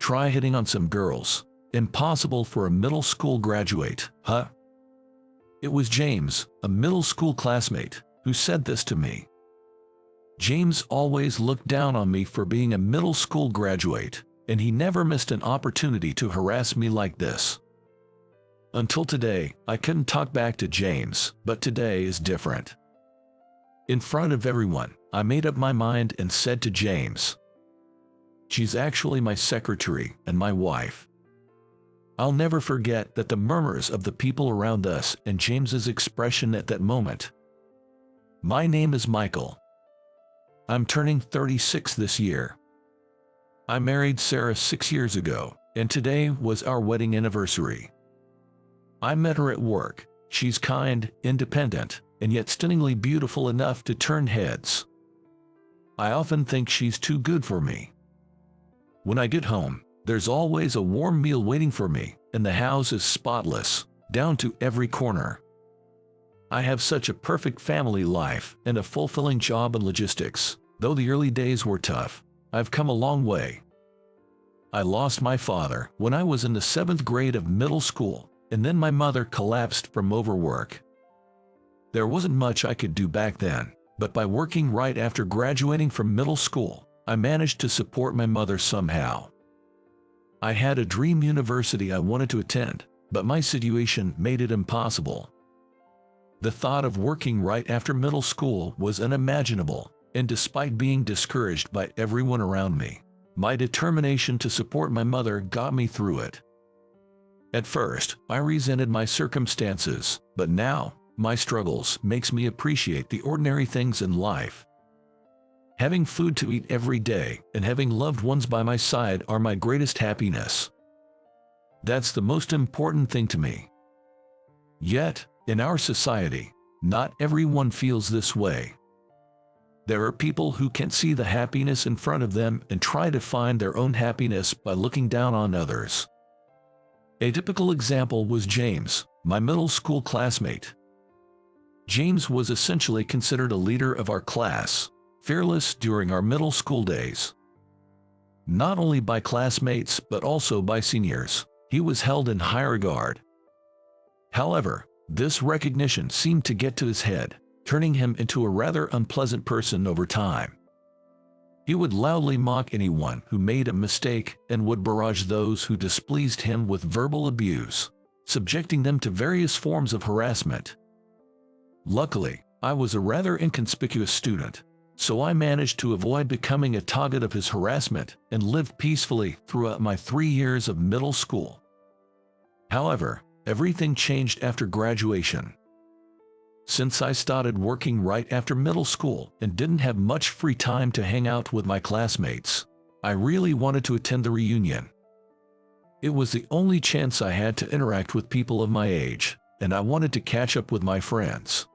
Try hitting on some girls. Impossible for a middle school graduate, huh? It was James, a middle school classmate, who said this to me. James always looked down on me for being a middle school graduate, and he never missed an opportunity to harass me like this. Until today, I couldn't talk back to James, but today is different. In front of everyone, I made up my mind and said to James, "She's actually my secretary and my wife." I'll never forget that the murmurs of the people around us and James's expression at that moment. My name is Michael. I'm turning 36 this year. I married Sarah 6 years ago, and today was our wedding anniversary. I met her at work. She's kind, independent, and yet stunningly beautiful enough to turn heads. I often think she's too good for me. When I get home, there's always a warm meal waiting for me, and the house is spotless, down to every corner. I have such a perfect family life and a fulfilling job in logistics. Though the early days were tough, I've come a long way. I lost my father when I was in the 7th grade of middle school, and then my mother collapsed from overwork. There wasn't much I could do back then, but by working right after graduating from middle school, I managed to support my mother somehow. I had a dream university I wanted to attend, but my situation made it impossible. The thought of working right after middle school was unimaginable, and despite being discouraged by everyone around me, my determination to support my mother got me through it. At first, I resented my circumstances, but now, my struggles makes me appreciate the ordinary things in life. Having food to eat every day and having loved ones by my side are my greatest happiness. That's the most important thing to me. Yet, in our society, not everyone feels this way. There are people who can't see the happiness in front of them and try to find their own happiness by looking down on others. A typical example was James, my middle school classmate. James was essentially considered a leader of our class, fearless during our middle school days. Not only by classmates but also by seniors, he was held in high regard. However, this recognition seemed to get to his head, turning him into a rather unpleasant person over time. He would loudly mock anyone who made a mistake and would barrage those who displeased him with verbal abuse, subjecting them to various forms of harassment. Luckily, I was a rather inconspicuous student, so I managed to avoid becoming a target of his harassment and lived peacefully throughout my 3 years of middle school. However, everything changed after graduation. Since I started working right after middle school and didn't have much free time to hang out with my classmates, I really wanted to attend the reunion. It was the only chance I had to interact with people of my age, and I wanted to catch up with my friends.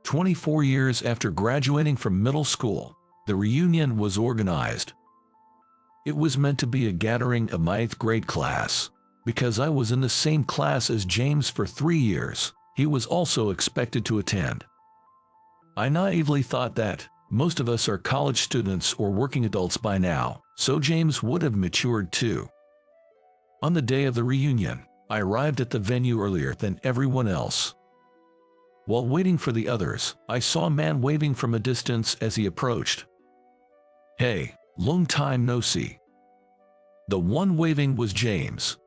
24 years after graduating from middle school, the reunion was organized. It was meant to be a gathering of my 8th grade class. Because I was in the same class as James for 3 years, he was also expected to attend. I naively thought that most of us are college students or working adults by now, so James would have matured too. On the day of the reunion, I arrived at the venue earlier than everyone else. While waiting for the others, I saw a man waving from a distance as he approached. "Hey, long time no see." The one waving was James.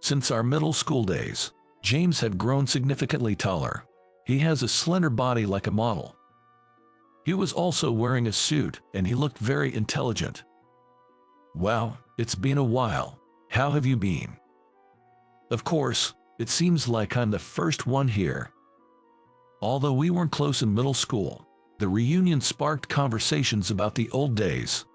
Since our middle school days, James had grown significantly taller. He has a slender body like a model. He was also wearing a suit, and he looked very intelligent. "Wow, it's been a while. How have you been?" Of course, it seems like I'm the first one here. Although we weren't close in middle school, the reunion sparked conversations about the old days.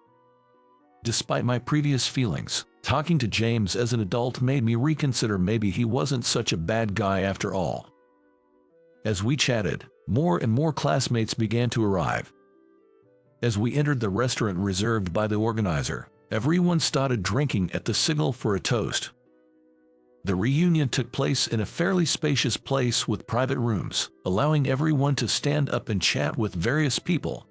Despite my previous feelings, talking to James as an adult made me reconsider maybe he wasn't such a bad guy after all. As we chatted, more and more classmates began to arrive. As we entered the restaurant reserved by the organizer, everyone started drinking at the signal for a toast. The reunion took place in a fairly spacious place with private rooms, allowing everyone to stand up and chat with various people.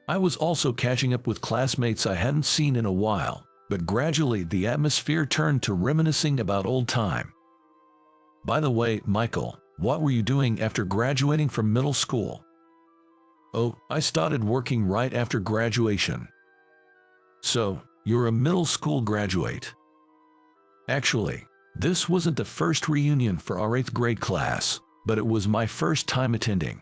I was also catching up with classmates I hadn't seen in a while, but gradually the atmosphere turned to reminiscing about old time. By the way, Michael, what were you doing after graduating from middle school? Oh, I started working right after graduation. So, you're a middle school graduate. Actually, this wasn't the first reunion for our 8th grade class, but it was my first time attending.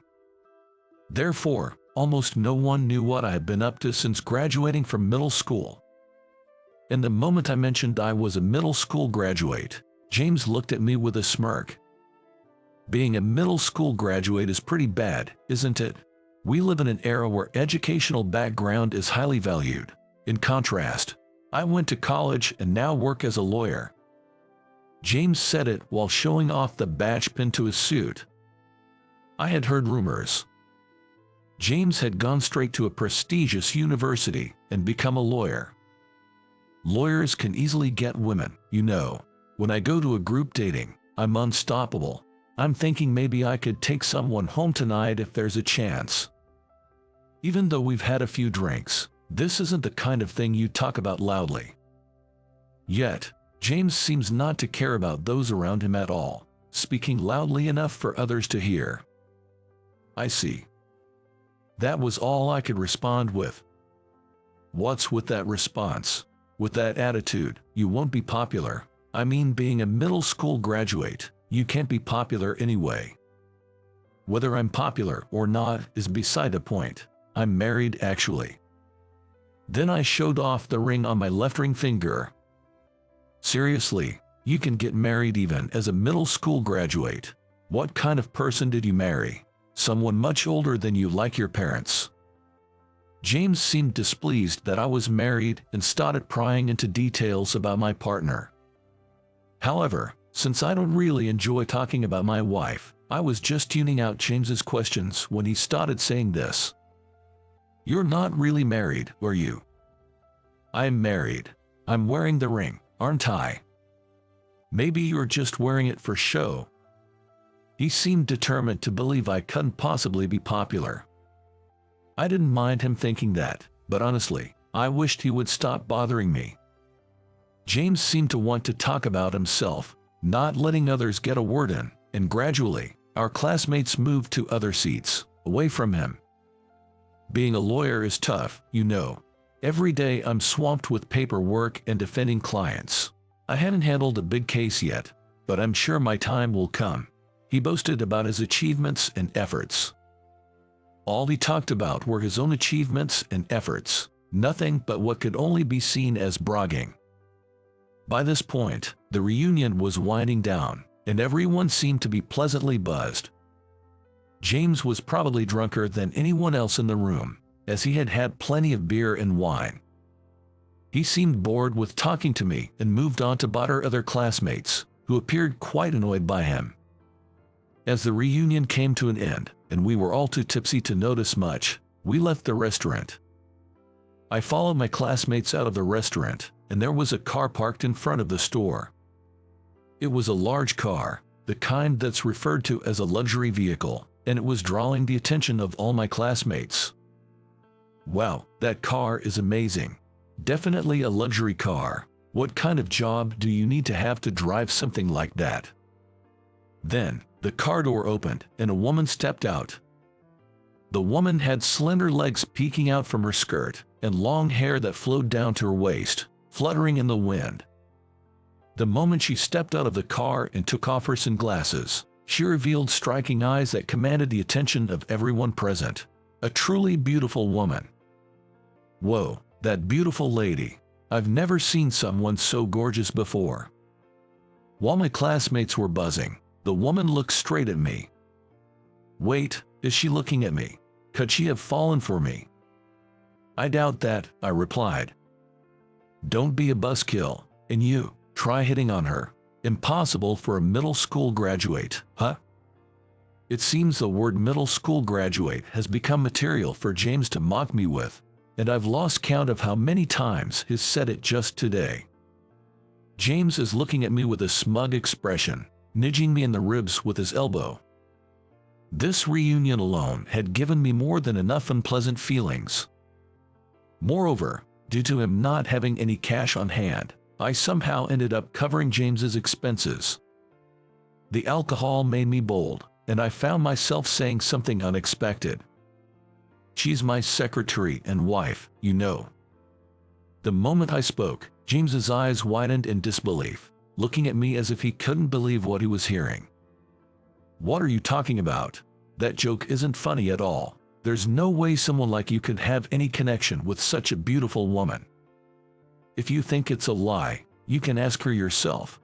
Therefore, almost no one knew what I had been up to since graduating from middle school. And the moment I mentioned I was a middle school graduate, James looked at me with a smirk. Being a middle school graduate is pretty bad, isn't it? We live in an era where educational background is highly valued. In contrast, I went to college and now work as a lawyer. James said it while showing off the badge pinned to his suit. I had heard rumors. James had gone straight to a prestigious university and become a lawyer. Lawyers can easily get women, you know. When I go to a group dating, I'm unstoppable. I'm thinking maybe I could take someone home tonight if there's a chance. Even though we've had a few drinks, this isn't the kind of thing you talk about loudly. Yet, James seems not to care about those around him at all, speaking loudly enough for others to hear. I see. That was all I could respond with. What's with that response? With that attitude, you won't be popular. I mean, being a middle school graduate, you can't be popular anyway. Whether I'm popular or not is beside the point. I'm married, actually. Then I showed off the ring on my left ring finger. Seriously, you can get married even as a middle school graduate. What kind of person did you marry? Someone much older than you, like your parents? James seemed displeased that I was married and started prying into details about my partner. However, since I don't really enjoy talking about my wife, I was just tuning out James's questions when he started saying this. You're not really married, are you? I'm married. I'm wearing the ring, aren't I? Maybe you're just wearing it for show. He seemed determined to believe I couldn't possibly be popular. I didn't mind him thinking that, but honestly, I wished he would stop bothering me. James seemed to want to talk about himself, not letting others get a word in, and gradually, our classmates moved to other seats, away from him. Being a lawyer is tough, you know. Every day I'm swamped with paperwork and defending clients. I hadn't handled a big case yet, but I'm sure my time will come. He boasted about his achievements and efforts. All he talked about were his own achievements and efforts, nothing but what could only be seen as bragging. By this point, the reunion was winding down, and everyone seemed to be pleasantly buzzed. James was probably drunker than anyone else in the room, as he had had plenty of beer and wine. He seemed bored with talking to me and moved on to bother other classmates, who appeared quite annoyed by him. As the reunion came to an end, and we were all too tipsy to notice much, we left the restaurant. I followed my classmates out of the restaurant, and there was a car parked in front of the store. It was a large car, the kind that's referred to as a luxury vehicle, and it was drawing the attention of all my classmates. Wow, that car is amazing. Definitely a luxury car. What kind of job do you need to have to drive something like that? Then, the car door opened, and a woman stepped out. The woman had slender legs peeking out from her skirt, and long hair that flowed down to her waist, fluttering in the wind. The moment she stepped out of the car and took off her sunglasses, she revealed striking eyes that commanded the attention of everyone present. A truly beautiful woman. Whoa, that beautiful lady. I've never seen someone so gorgeous before. While my classmates were buzzing, the woman looked straight at me. Wait, is she looking at me? Could she have fallen for me? I doubt that, I replied. Don't be a buzzkill, and you, try hitting on her. Impossible for a middle school graduate, huh? It seems the word middle school graduate has become material for James to mock me with, and I've lost count of how many times he's said it just today. James is looking at me with a smug expression, nudging me in the ribs with his elbow. This reunion alone had given me more than enough unpleasant feelings. Moreover, Due to him not having any cash on hand, I somehow ended up covering James's expenses. The alcohol made me bold, and I found myself saying something unexpected. "She's my secretary and wife, you know." The moment I spoke, James's eyes widened in disbelief, looking at me as if he couldn't believe what he was hearing. "What are you talking about? That joke isn't funny at all. There's no way someone like you could have any connection with such a beautiful woman. If you think it's a lie, you can ask her yourself."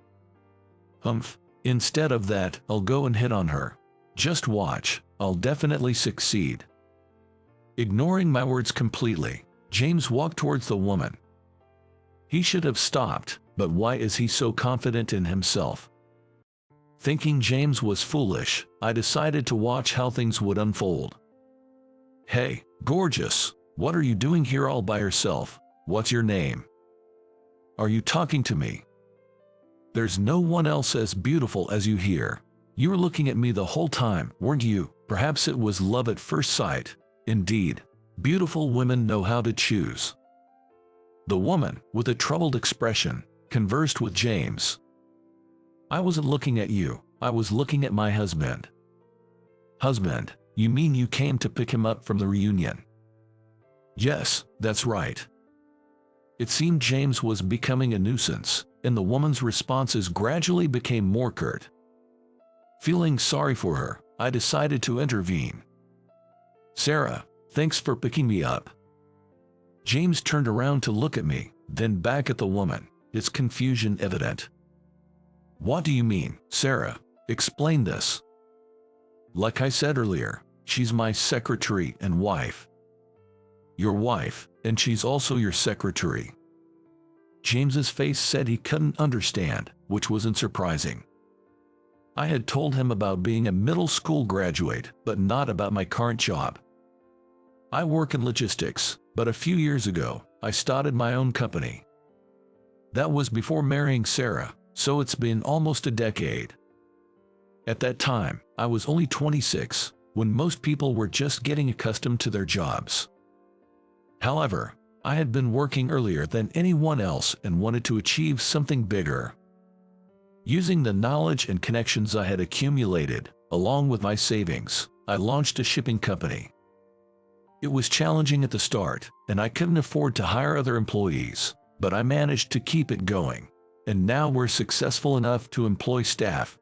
"Humph. Instead of that, I'll go and hit on her. Just watch, I'll definitely succeed." Ignoring my words completely, James walked towards the woman. He should have stopped, but why is he so confident in himself? Thinking James was foolish, I decided to watch how things would unfold. "Hey, gorgeous, what are you doing here all by yourself? What's your name? Are you talking to me? There's no one else as beautiful as you here. You were looking at me the whole time, weren't you? Perhaps it was love at first sight. Indeed, beautiful women know how to choose." The woman, with a troubled expression, conversed with James. "I wasn't looking at you, I was looking at my husband." "Husband? You mean you came to pick him up from the reunion?" "Yes, that's right." It seemed James was becoming a nuisance, and the woman's responses gradually became more curt. Feeling sorry for her, I decided to intervene. "Sarah, thanks for picking me up." James turned around to look at me, then back at the woman, his confusion evident. "What do you mean, Sarah? Explain this." "Like I said earlier, she's my secretary and wife." "Your wife, and she's also your secretary?" James's face said he couldn't understand, which wasn't surprising. I had told him about being a middle school graduate, but not about my current job. "I work in logistics, but a few years ago, I started my own company." That was before marrying Sarah, so it's been almost a decade. At that time, I was only 26, when most people were just getting accustomed to their jobs. However, I had been working earlier than anyone else and wanted to achieve something bigger. Using the knowledge and connections I had accumulated, along with my savings, I launched a shipping company. It was challenging at the start, and I couldn't afford to hire other employees, but I managed to keep it going, and now we're successful enough to employ staff.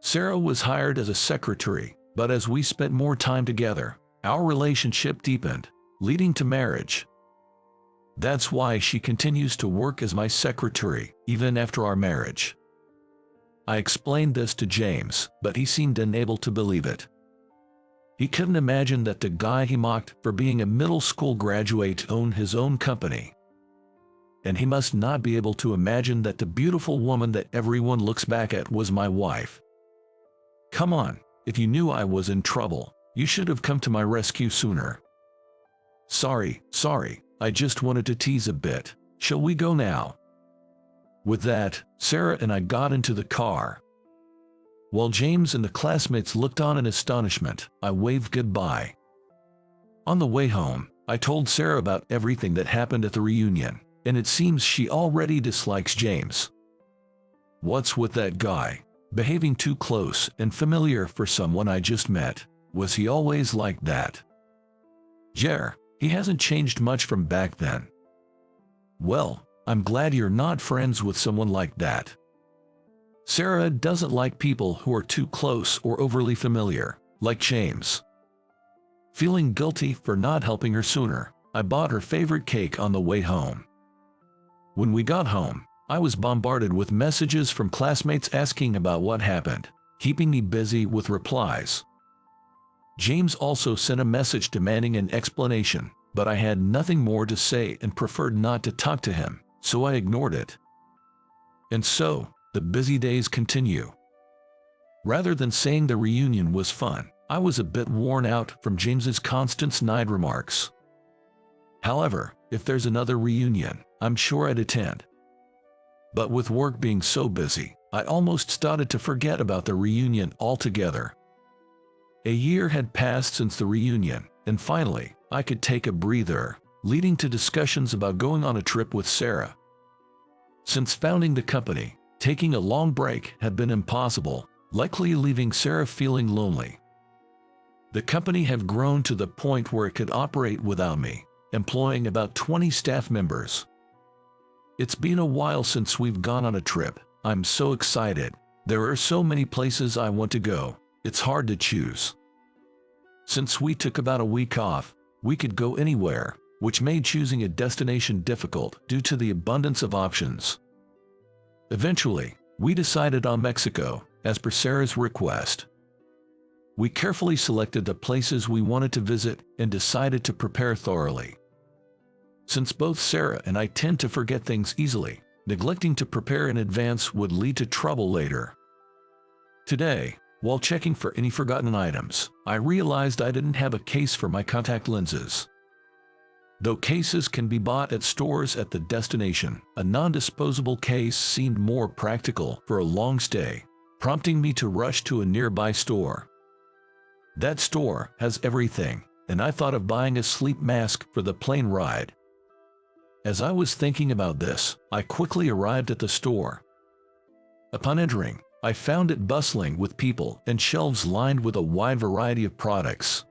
Sarah was hired as a secretary, but as we spent more time together, our relationship deepened, leading to marriage. That's why she continues to work as my secretary, even after our marriage. I explained this to James, but he seemed unable to believe it. He couldn't imagine that the guy he mocked for being a middle school graduate owned his own company. And he must not be able to imagine that the beautiful woman that everyone looks back at was my wife. "Come on, if you knew I was in trouble, you should have come to my rescue sooner." Sorry, I just wanted to tease a bit. Shall we go now?" With that, Sarah and I got into the car. While James and the classmates looked on in astonishment, I waved goodbye. On the way home, I told Sarah about everything that happened at the reunion, and it seems she already dislikes James. "What's with that guy? Behaving too close and familiar for someone I just met. Was he always like that?" "Yeah, he hasn't changed much from back then." "Well, I'm glad you're not friends with someone like that." Sarah doesn't like people who are too close or overly familiar, like James. Feeling guilty for not helping her sooner, I bought her favorite cake on the way home. When we got home, I was bombarded with messages from classmates asking about what happened, keeping me busy with replies. James also sent a message demanding an explanation, but I had nothing more to say and preferred not to talk to him, so I ignored it. And so, the busy days continue. Rather than saying the reunion was fun, I was a bit worn out from James's constant snide remarks. However, if there's another reunion, I'm sure I'd attend. But with work being so busy, I almost started to forget about the reunion altogether. A year had passed since the reunion, and finally, I could take a breather. leading to discussions about going on a trip with Sarah. Since founding the company, taking a long break had been impossible, likely leaving Sarah feeling lonely. The company had grown to the point where it could operate without me, employing about 20 staff members. It's been a while since we've gone on a trip. I'm so excited. There are so many places I want to go. It's hard to choose. Since we took about a week off, we could go anywhere, which made choosing a destination difficult due to the abundance of options. Eventually, we decided on Mexico, as per Sarah's request. We carefully selected the places we wanted to visit and decided to prepare thoroughly. Since both Sarah and I tend to forget things easily, neglecting to prepare in advance would lead to trouble later. Today, while checking for any forgotten items, I realized I didn't have a case for my contact lenses. Though cases can be bought at stores at the destination, a non-disposable case seemed more practical for a long stay, prompting me to rush to a nearby store. That store has everything, and I thought of buying a sleep mask for the plane ride. As I was thinking about this, I quickly arrived at the store. Upon entering, I found it bustling with people and shelves lined with a wide variety of products.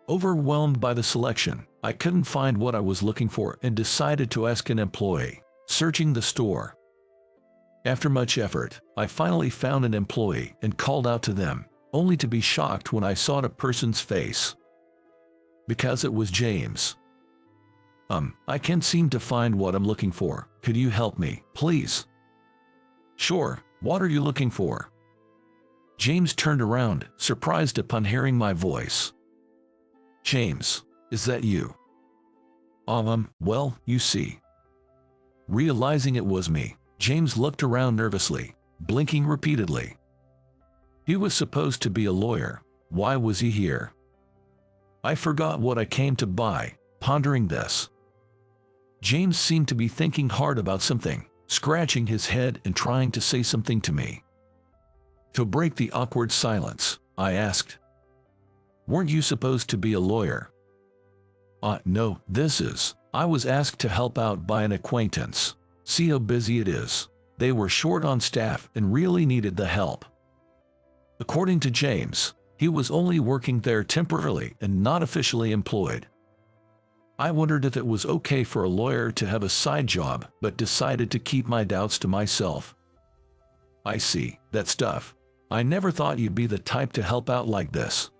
Overwhelmed by the selection, I couldn't find what I was looking for and decided to ask an employee, searching the store. After much effort, I finally found an employee and called out to them, only to be shocked when I saw the person's face. Because it was James. I can't seem to find what I'm looking for. Could you help me, please? Sure, what are you looking for? James turned around, surprised upon hearing my voice. James, is that you? Well, you see. Realizing it was me, James looked around nervously, blinking repeatedly. He was supposed to be a lawyer. Why was he here? I forgot what I came to buy, pondering this. James seemed to be thinking hard about something, scratching his head and trying to say something to me. To break the awkward silence, I asked, "Weren't you supposed to be a lawyer?" No, I was asked to help out by an acquaintance. See how busy it is. They were short on staff and really needed the help. According to James, he was only working there temporarily and not officially employed. I wondered if it was okay for a lawyer to have a side job, but decided to keep my doubts to myself. I see, that stuff. I never thought you'd be the type to help out like this.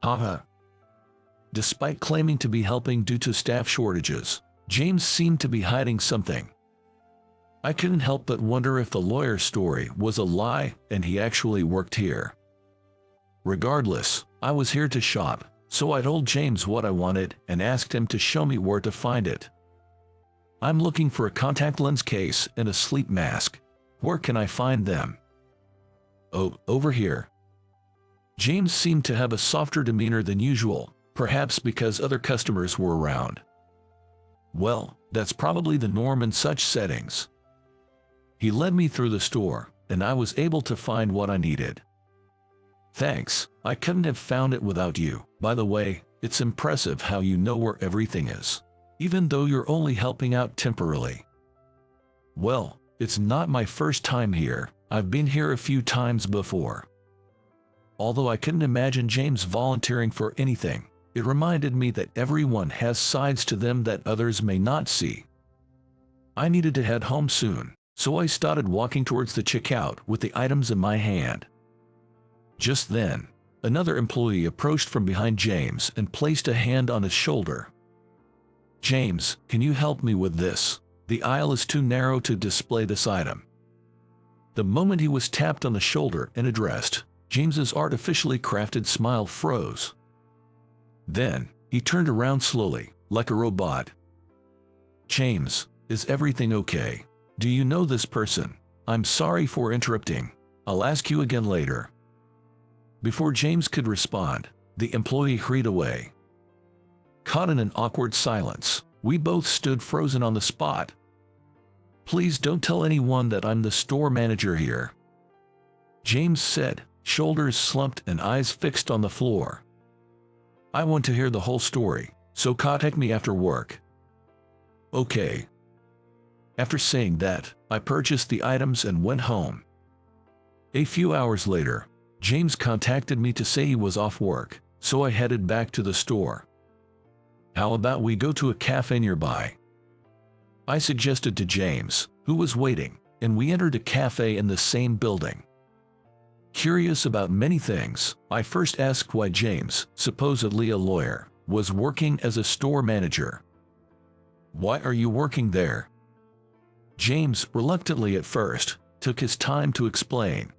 Haha. Despite claiming to be helping due to staff shortages, James seemed to be hiding something. I couldn't help but wonder if the lawyer's story was a lie and he actually worked here. Regardless, I was here to shop, so I told James what I wanted and asked him to show me where to find it. I'm looking for a contact lens case and a sleep mask. Where can I find them? Oh, over here. James seemed to have a softer demeanor than usual, perhaps because other customers were around. Well, that's probably the norm in such settings. He led me through the store, and I was able to find what I needed. Thanks, I couldn't have found it without you. By the way, it's impressive how you know where everything is, even though you're only helping out temporarily. Well, it's not my first time here. I've been here a few times before. Although I couldn't imagine James volunteering for anything, it reminded me that everyone has sides to them that others may not see. I needed to head home soon, so I started walking towards the checkout with the items in my hand. Just then, another employee approached from behind James and placed a hand on his shoulder. James, can you help me with this? The aisle is too narrow to display this item. The moment he was tapped on the shoulder and addressed, James's artificially crafted smile froze. Then, he turned around slowly, like a robot. James, is everything okay? Do you know this person? I'm sorry for interrupting. I'll ask you again later. Before James could respond, the employee hurried away. Caught in an awkward silence, we both stood frozen on the spot. Please don't tell anyone that I'm the store manager here, James said, shoulders slumped and eyes fixed on the floor. I want to hear the whole story, so contact me after work." "Okay." After saying that, I purchased the items and went home. A few hours later, James contacted me to say he was off work, so I headed back to the store. "How about we go to a cafe nearby?" I suggested to James, who was waiting, and we entered a cafe in the same building. Curious about many things, I first asked why James, supposedly a lawyer, was working as a store manager. "Why are you working there?" James, reluctantly at first, took his time to explain.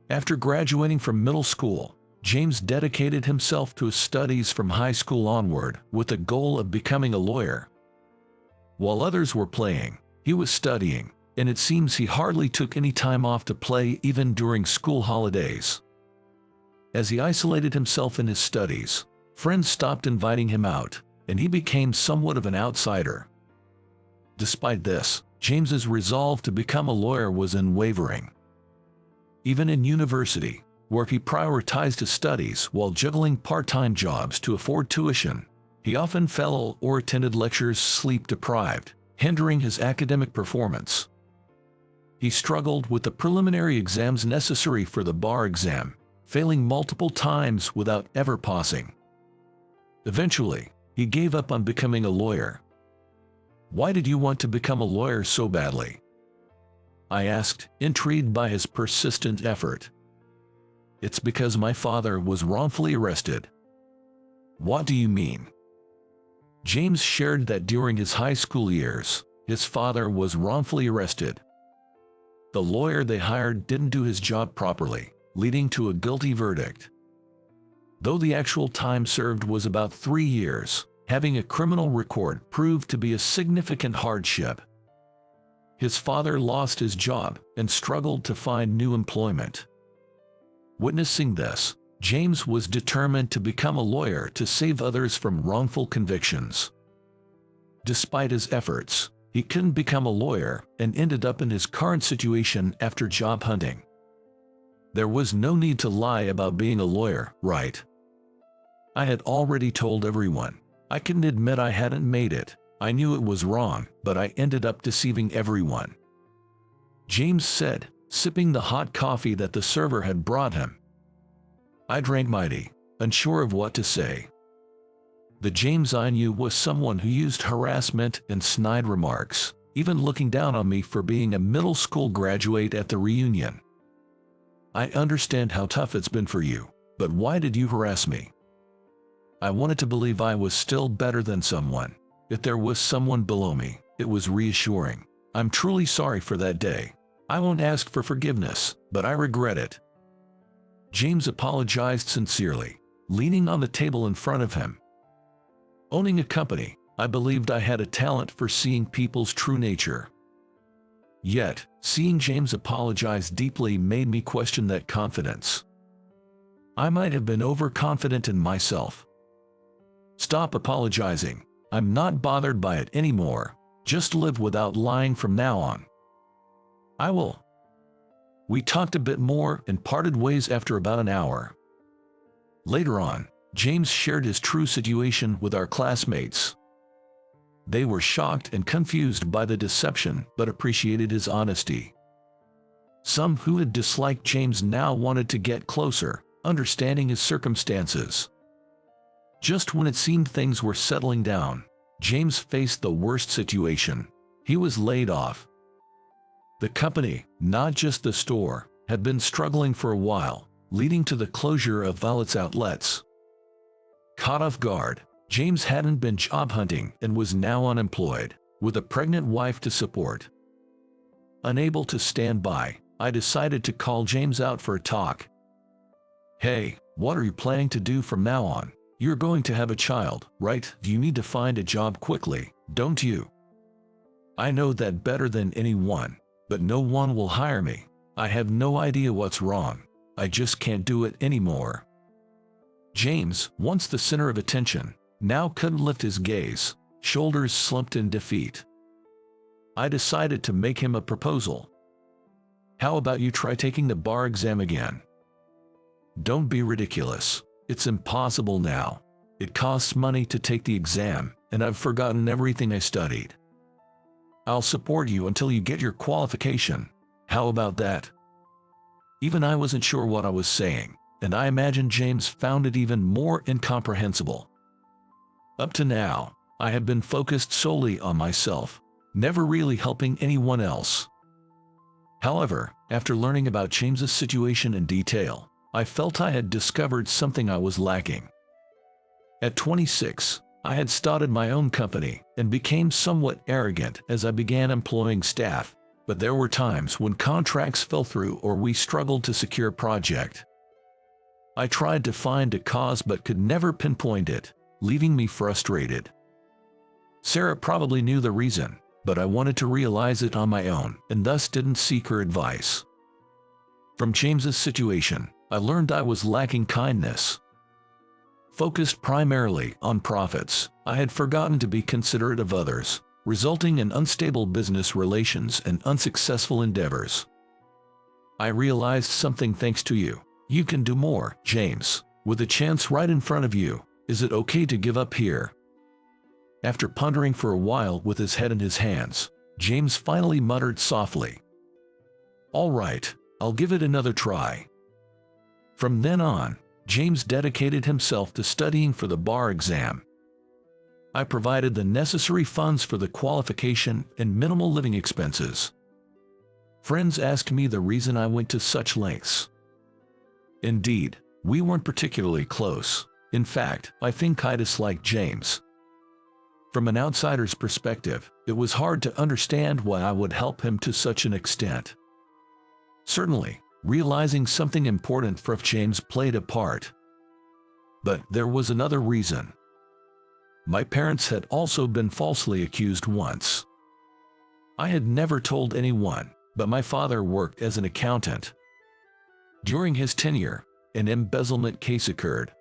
After graduating from middle school, James dedicated himself to his studies from high school onward with the goal of becoming a lawyer. While others were playing, he was studying, and it seems he hardly took any time off to play even during school holidays. As he isolated himself in his studies, friends stopped inviting him out, and he became somewhat of an outsider. Despite this, James's resolve to become a lawyer was unwavering. Even in university, where he prioritized his studies while juggling part-time jobs to afford tuition, he often fell or attended lectures sleep-deprived, hindering his academic performance. He struggled with the preliminary exams necessary for the bar exam, failing multiple times without ever passing. Eventually, he gave up on becoming a lawyer. "Why did you want to become a lawyer so badly?" I asked, intrigued by his persistent effort. "It's because my father was wrongfully arrested." "What do you mean?" James shared that during his high school years, his father was wrongfully arrested. The lawyer they hired didn't do his job properly, leading to a guilty verdict. Though the actual time served was about 3 years, having a criminal record proved to be a significant hardship. His father lost his job and struggled to find new employment. Witnessing this, James was determined to become a lawyer to save others from wrongful convictions. Despite his efforts, he couldn't become a lawyer and ended up in his current situation after job hunting. There was no need to lie about being a lawyer, right? I had already told everyone. I couldn't admit I hadn't made it. I knew it was wrong, but I ended up deceiving everyone. James said, sipping the hot coffee that the server had brought him. I drank my tea, unsure of what to say. The James I knew was someone who used harassment and snide remarks, even looking down on me for being a middle school graduate at the reunion. "I understand how tough it's been for you, but why did you harass me?" I wanted to believe I was still better than someone. If there was someone below me, it was reassuring. "I'm truly sorry for that day. I won't ask for forgiveness, but I regret it." James apologized sincerely, leaning on the table in front of him. Owning a company, I believed I had a talent for seeing people's true nature. Yet, seeing James apologize deeply made me question that confidence. I might have been overconfident in myself. "Stop apologizing. I'm not bothered by it anymore. Just live without lying from now on." "I will." We talked a bit more and parted ways after about an hour. Later on, James shared his true situation with our classmates. They were shocked and confused by the deception but appreciated his honesty. Some who had disliked James now wanted to get closer, understanding his circumstances. Just when it seemed things were settling down, James faced the worst situation. He was laid off. The company, not just the store, had been struggling for a while, leading to the closure of all its outlets. Caught off guard, James hadn't been job hunting and was now unemployed, with a pregnant wife to support. Unable to stand by, I decided to call James out for a talk. "Hey, what are you planning to do from now on? You're going to have a child, right? You need to find a job quickly, don't you?" "I know that better than anyone, but no one will hire me. I have no idea what's wrong. I just can't do it anymore." James, once the center of attention, now couldn't lift his gaze, shoulders slumped in defeat. I decided to make him a proposal. "How about you try taking the bar exam again?" "Don't be ridiculous. It's impossible now. It costs money to take the exam, and I've forgotten everything I studied. I'll support you until you get your qualification. How about that?" Even I wasn't sure what I was saying, and I imagine James found it even more incomprehensible. Up to now, I had been focused solely on myself, never really helping anyone else. However, after learning about James's situation in detail, I felt I had discovered something I was lacking. At 26, I had started my own company and became somewhat arrogant as I began employing staff, but there were times when contracts fell through or we struggled to secure a project. I tried to find a cause but could never pinpoint it, leaving me frustrated. Sarah probably knew the reason, but I wanted to realize it on my own and thus didn't seek her advice. From James's situation, I learned I was lacking kindness. Focused primarily on profits, I had forgotten to be considerate of others, resulting in unstable business relations and unsuccessful endeavors. I realized something thanks to you. You can do more, James. With a chance right in front of you, is it okay to give up here? After pondering for a while with his head in his hands, James finally muttered softly, "All right, I'll give it another try." From then on, James dedicated himself to studying for the bar exam. I provided the necessary funds for the qualification and minimal living expenses. Friends asked me the reason I went to such lengths. Indeed, we weren't particularly close. In fact, I think I disliked James. From an outsider's perspective, it was hard to understand why I would help him to such an extent. Certainly, realizing something important for James played a part. But there was another reason. My parents had also been falsely accused once. I had never told anyone, but my father worked as an accountant. During his tenure, an embezzlement case occurred.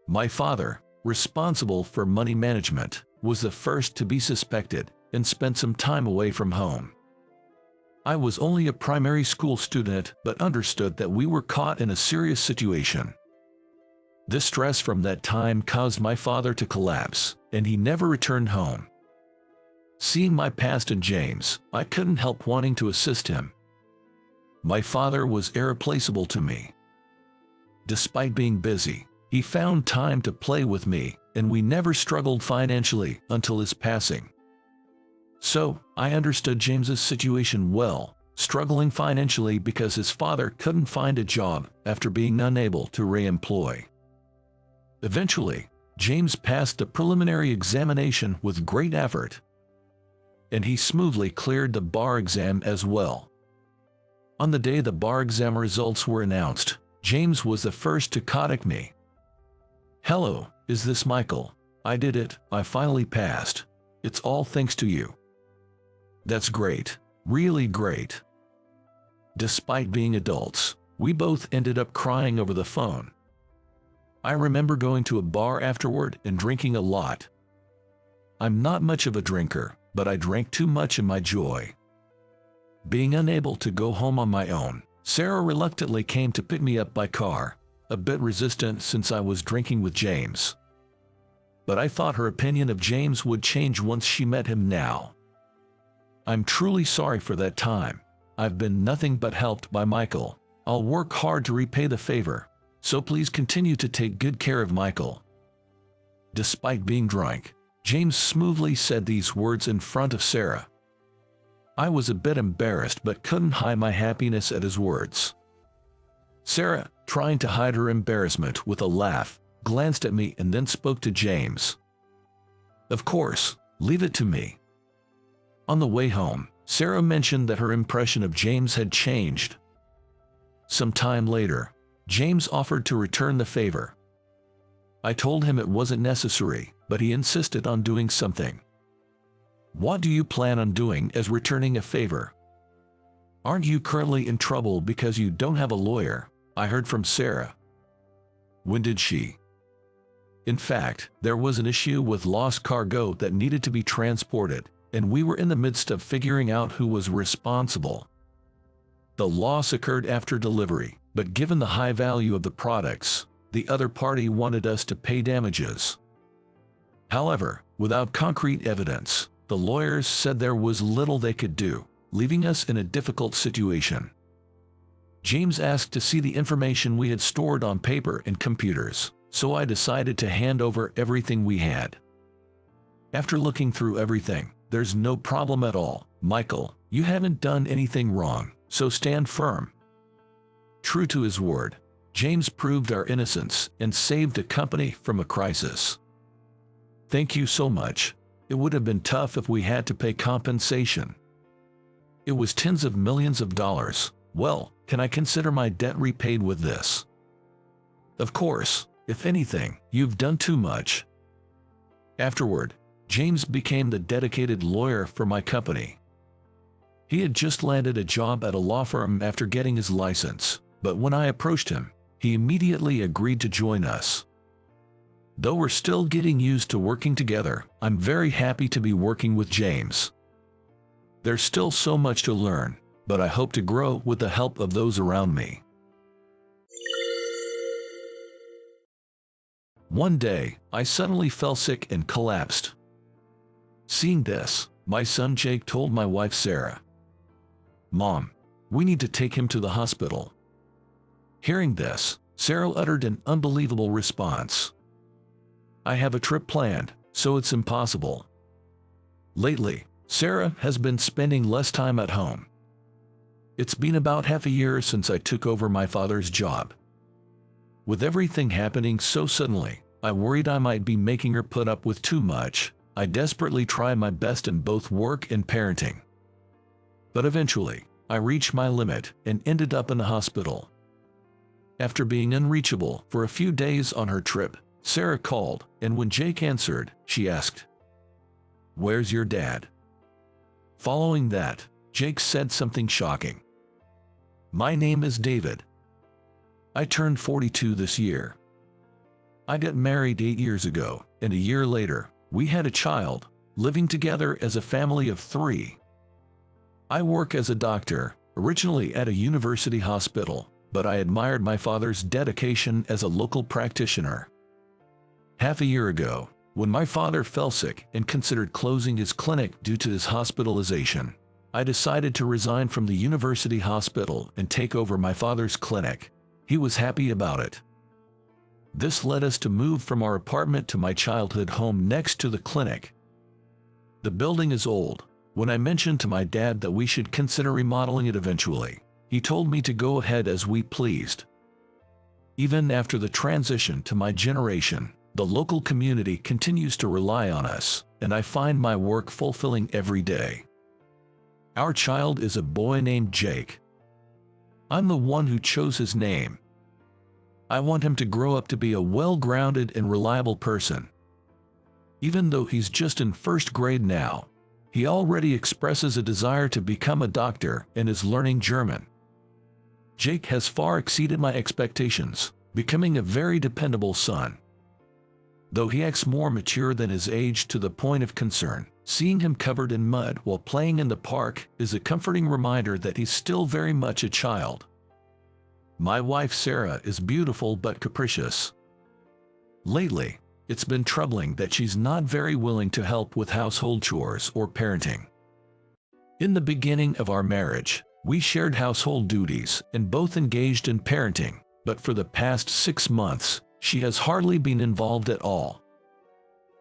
My father, responsible for money management, was the first to be suspected and spent some time away from home. I was only a primary school student but understood that we were caught in a serious situation. The stress from that time caused my father to collapse, and he never returned home. Seeing my past in James, I couldn't help wanting to assist him. My father was irreplaceable to me. Despite being busy, he found time to play with me, and we never struggled financially until his passing. So, I understood James's situation well, struggling financially because his father couldn't find a job after being unable to re-employ. Eventually, James passed the preliminary examination with great effort, and he smoothly cleared the bar exam as well. On the day the bar exam results were announced, James was the first to contact me. "Hello, is this Michael? I did it, I finally passed. It's all thanks to you." "That's great, really great." Despite being adults, we both ended up crying over the phone. I remember going to a bar afterward and drinking a lot. I'm not much of a drinker, but I drank too much in my joy. Being unable to go home on my own, Sarah reluctantly came to pick me up by car, a bit resistant since I was drinking with James. But I thought her opinion of James would change once she met him now. I'm truly sorry for that time. I've been nothing but helped by Michael. I'll work hard to repay the favor, so please continue to take good care of Michael. Despite being drunk, James smoothly said these words in front of Sarah. I was a bit embarrassed but couldn't hide my happiness at his words. Sarah, trying to hide her embarrassment with a laugh, glanced at me and then spoke to James. "Of course, leave it to me." On the way home, Sarah mentioned that her impression of James had changed. Some time later, James offered to return the favor. I told him it wasn't necessary, but he insisted on doing something. "What do you plan on doing as returning a favor? Aren't you currently in trouble because you don't have a lawyer?" I heard from Sarah. When did she? In fact, there was an issue with lost cargo that needed to be transported, and we were in the midst of figuring out who was responsible. The loss occurred after delivery, but given the high value of the products, the other party wanted us to pay damages. However, without concrete evidence, the lawyers said there was little they could do, leaving us in a difficult situation. James asked to see the information we had stored on paper and computers, so I decided to hand over everything we had. After looking through everything, there's no problem at all, Michael. You haven't done anything wrong, so stand firm. True to his word, James proved our innocence and saved the company from a crisis. Thank you so much. It would have been tough if we had to pay compensation. It was tens of millions of dollars. Well, can I consider my debt repaid with this? Of course, if anything, you've done too much. Afterward, James became the dedicated lawyer for my company. He had just landed a job at a law firm after getting his license, but when I approached him, he immediately agreed to join us. Though we're still getting used to working together, I'm very happy to be working with James. There's still so much to learn, but I hope to grow with the help of those around me. One day, I suddenly fell sick and collapsed. Seeing this, my son Jake told my wife Sarah, "Mom, we need to take him to the hospital." Hearing this, Sarah uttered an unbelievable response. "I have a trip planned, so it's impossible." Lately, Sarah has been spending less time at home. It's been about half a year since I took over my father's job. With everything happening so suddenly, I worried I might be making her put up with too much. I desperately tried my best in both work and parenting. But eventually, I reached my limit and ended up in the hospital. After being unreachable for a few days on her trip, Sarah called, and when Jake answered, she asked, "Where's your dad?" Following that, Jake said something shocking. "My name is David. I turned 42 this year. I got married 8 years ago, and a year later, we had a child, living together as a family of 3. I work as a doctor, originally at a university hospital, but I admired my father's dedication as a local practitioner. Half a year ago, when my father fell sick and considered closing his clinic due to his hospitalization, I decided to resign from the university hospital and take over my father's clinic. He was happy about it. This led us to move from our apartment to my childhood home next to the clinic. The building is old. When I mentioned to my dad that we should consider remodeling it eventually, he told me to go ahead as we pleased. Even after the transition to my generation, the local community continues to rely on us, and I find my work fulfilling every day. Our child is a boy named Jake. I'm the one who chose his name. I want him to grow up to be a well-grounded and reliable person. Even though he's just in first grade now, he already expresses a desire to become a doctor and is learning German. Jake has far exceeded my expectations, becoming a very dependable son. Though he acts more mature than his age to the point of concern, seeing him covered in mud while playing in the park is a comforting reminder that he's still very much a child. My wife Sarah is beautiful but capricious. Lately, it's been troubling that she's not very willing to help with household chores or parenting. In the beginning of our marriage, we shared household duties and both engaged in parenting, but for the past 6 months, she has hardly been involved at all.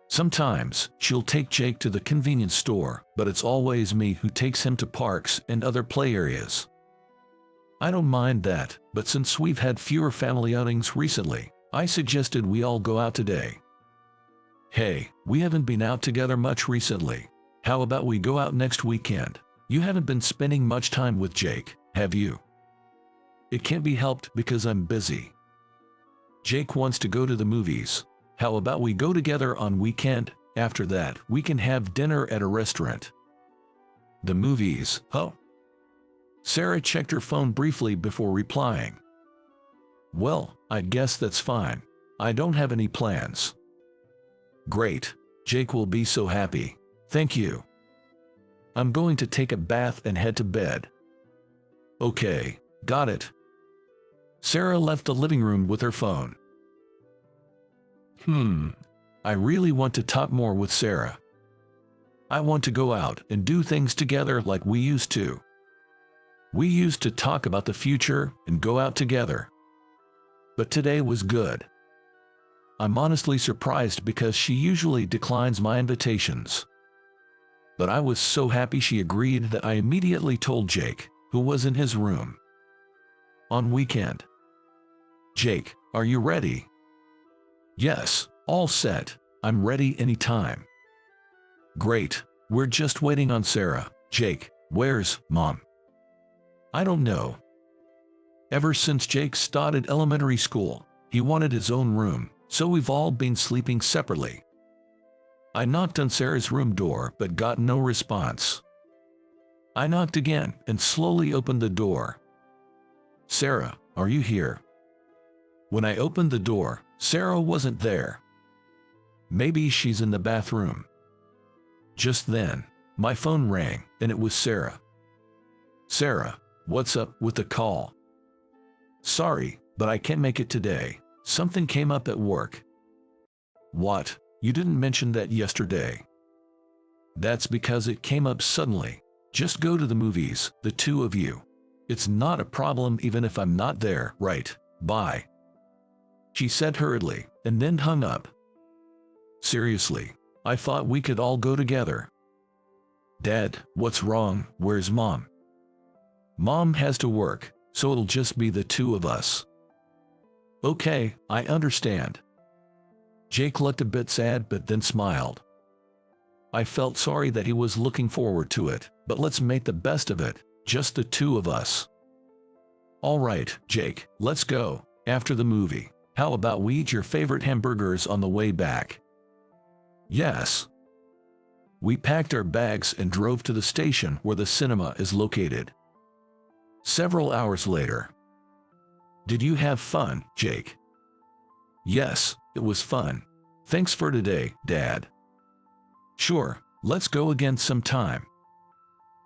Sometimes, she'll take Jake to the convenience store, but it's always me who takes him to parks and other play areas. I don't mind that, but since we've had fewer family outings recently, I suggested we all go out today. Hey, we haven't been out together much recently. How about we go out next weekend? You haven't been spending much time with Jake, have you? It can't be helped because I'm busy. Jake wants to go to the movies. How about we go together on weekend? After that, we can have dinner at a restaurant. The movies, huh? Sarah checked her phone briefly before replying. Well, I guess that's fine. I don't have any plans. Great. Jake will be so happy. Thank you. I'm going to take a bath and head to bed. Okay, got it. Sarah left the living room with her phone. I really want to talk more with Sarah. I want to go out and do things together like we used to. We used to talk about the future and go out together. But today was good. I'm honestly surprised because she usually declines my invitations. But I was so happy she agreed that I immediately told Jake, who was in his room. On weekend. Jake, are you ready? Yes, all set. I'm ready anytime. Great, we're just waiting on Sarah. Jake, where's Mom? I don't know. Ever since Jake started elementary school, he wanted his own room, so we've all been sleeping separately. I knocked on Sarah's room door but got no response. I knocked again and slowly opened the door. Sarah, are you here? When I opened the door, Sarah wasn't there. Maybe she's in the bathroom. Just then, my phone rang and it was Sarah. Sarah, what's up with the call? Sorry, but I can't make it today. Something came up at work. What? You didn't mention that yesterday. That's because it came up suddenly. Just go to the movies, the two of you. It's not a problem even if I'm not there, right? Bye. She said hurriedly, and then hung up. Seriously, I thought we could all go together. Dad, what's wrong? Where's Mom? Mom has to work, so it'll just be the two of us. Okay, I understand. Jake looked a bit sad but then smiled. I felt sorry that he was looking forward to it, but let's make the best of it, just the two of us. All right, Jake, let's go. After the movie, how about we eat your favorite hamburgers on the way back? Yes. We packed our bags and drove to the station where the cinema is located. Several hours later. Did you have fun, Jake? Yes, it was fun. Thanks for today, Dad. Sure, let's go again sometime.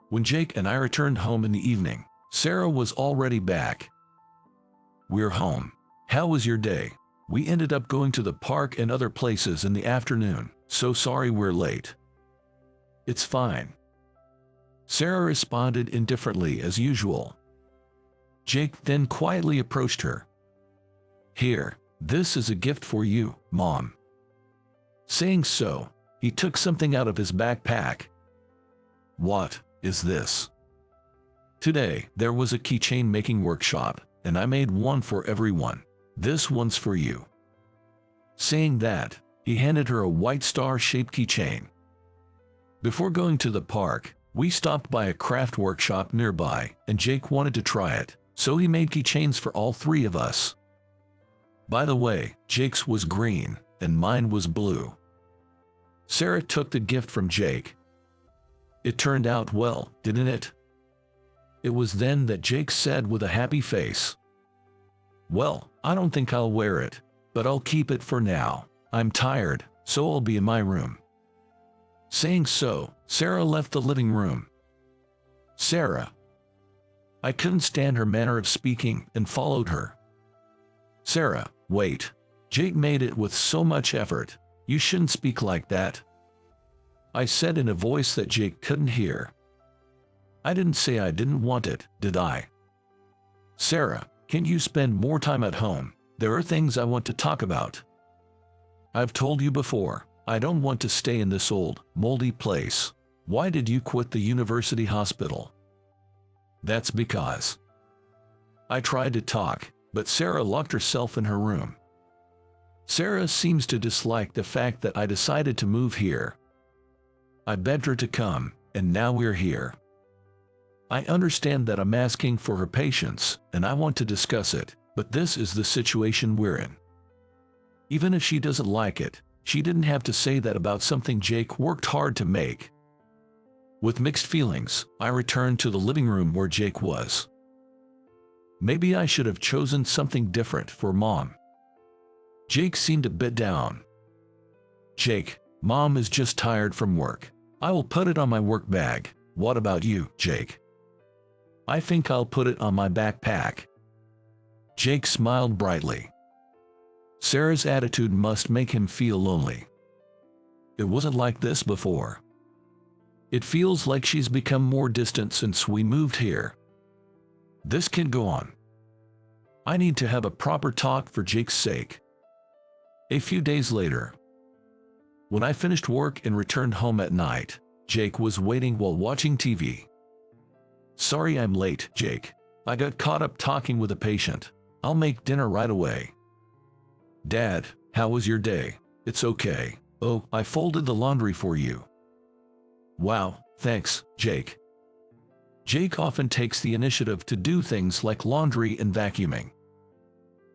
When Jake and I returned home in the evening, Sarah was already back. We're home. How was your day? We ended up going to the park and other places in the afternoon, so sorry we're late. It's fine. Sarah responded indifferently as usual. Jake then quietly approached her. Here, this is a gift for you, Mom. Saying so, he took something out of his backpack. What is this? Today, there was a keychain making workshop, and I made one for everyone. This one's for you. Saying that, he handed her a white star-shaped keychain. Before going to the park, we stopped by a craft workshop nearby, and Jake wanted to try it, so he made keychains for all three of us. By the way, Jake's was green, and mine was blue. Sarah took the gift from Jake. It turned out well, didn't it? It was then that Jake said with a happy face, "Well, I don't think I'll wear it, but I'll keep it for now. I'm tired, so I'll be in my room." Saying so, Sarah left the living room. Sarah. I couldn't stand her manner of speaking and followed her. Sarah, wait. Jake made it with so much effort. You shouldn't speak like that. I said in a voice that Jake couldn't hear. I didn't say I didn't want it, did I? Sarah, can't you spend more time at home? There are things I want to talk about. I've told you before, I don't want to stay in this old, moldy place. Why did you quit the university hospital? That's because. I tried to talk, but Sarah locked herself in her room. Sarah seems to dislike the fact that I decided to move here. I begged her to come, and now we're here. I understand that I'm asking for her patience, and I want to discuss it, but this is the situation we're in. Even if she doesn't like it, she didn't have to say that about something Jake worked hard to make. With mixed feelings, I returned to the living room where Jake was. Maybe I should have chosen something different for Mom. Jake seemed a bit down. Jake, Mom is just tired from work. I will put it on my work bag. What about you, Jake? I think I'll put it on my backpack. Jake smiled brightly. Sarah's attitude must make him feel lonely. It wasn't like this before. It feels like she's become more distant since we moved here. This can't go on. I need to have a proper talk for Jake's sake. A few days later, when I finished work and returned home at night, Jake was waiting while watching TV. "Sorry I'm late, Jake. I got caught up talking with a patient. I'll make dinner right away." "Dad, how was your day?" "It's okay. Oh, I folded the laundry for you." "Wow, thanks, Jake." Jake often takes the initiative to do things like laundry and vacuuming.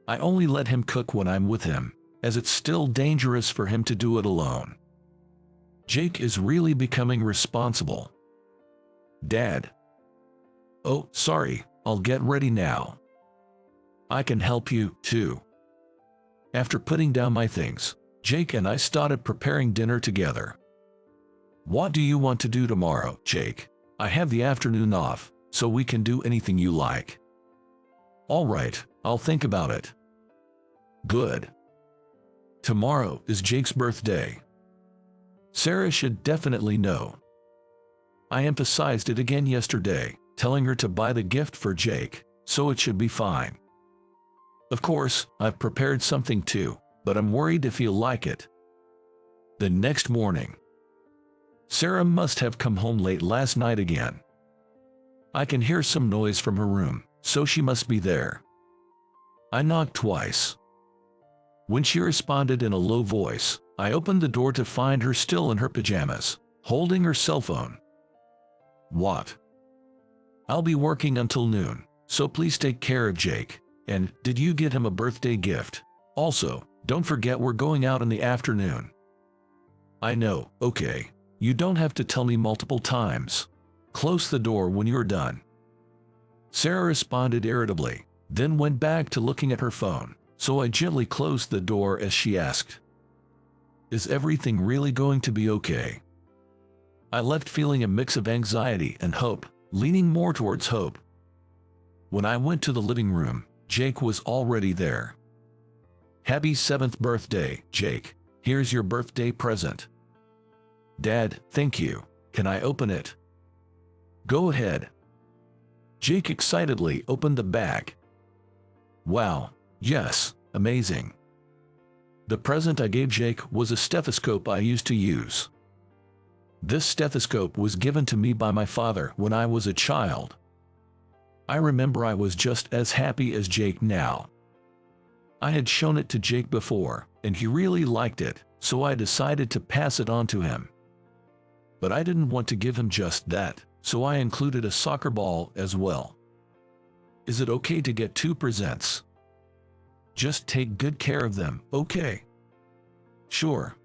I only let him cook when I'm with him, as it's still dangerous for him to do it alone. Jake is really becoming responsible. "Dad." "Oh, sorry, I'll get ready now." "I can help you, too." After putting down my things, Jake and I started preparing dinner together. "What do you want to do tomorrow, Jake? I have the afternoon off, so we can do anything you like." "All right, I'll think about it." "Good." Tomorrow is Jake's birthday. Sarah should definitely know. I emphasized it again yesterday, telling her to buy the gift for Jake, so it should be fine. Of course, I've prepared something too, but I'm worried if he'll like it. The next morning, Sarah must have come home late last night again. I can hear some noise from her room, so she must be there. I knocked twice. When she responded in a low voice, I opened the door to find her still in her pajamas, holding her cell phone. "What?" "I'll be working until noon, so please take care of Jake. And did you get him a birthday gift? Also, don't forget we're going out in the afternoon." "I know, okay. You don't have to tell me multiple times. Close the door when you're done." Sarah responded irritably, then went back to looking at her phone, so I gently closed the door as she asked, "Is everything really going to be okay?" I left feeling a mix of anxiety and hope, leaning more towards hope. When I went to the living room, Jake was already there. "Happy 7th birthday, Jake. Here's your birthday present." "Dad, thank you. Can I open it?" "Go ahead." Jake excitedly opened the bag. "Wow, yes, amazing." The present I gave Jake was a stethoscope I used to use. This stethoscope was given to me by my father when I was a child. I remember I was just as happy as Jake now. I had shown it to Jake before, and he really liked it, so I decided to pass it on to him. But I didn't want to give him just that, so I included a soccer ball as well. "Is it okay to get 2 presents?" "Just take good care of them, okay?" "Sure."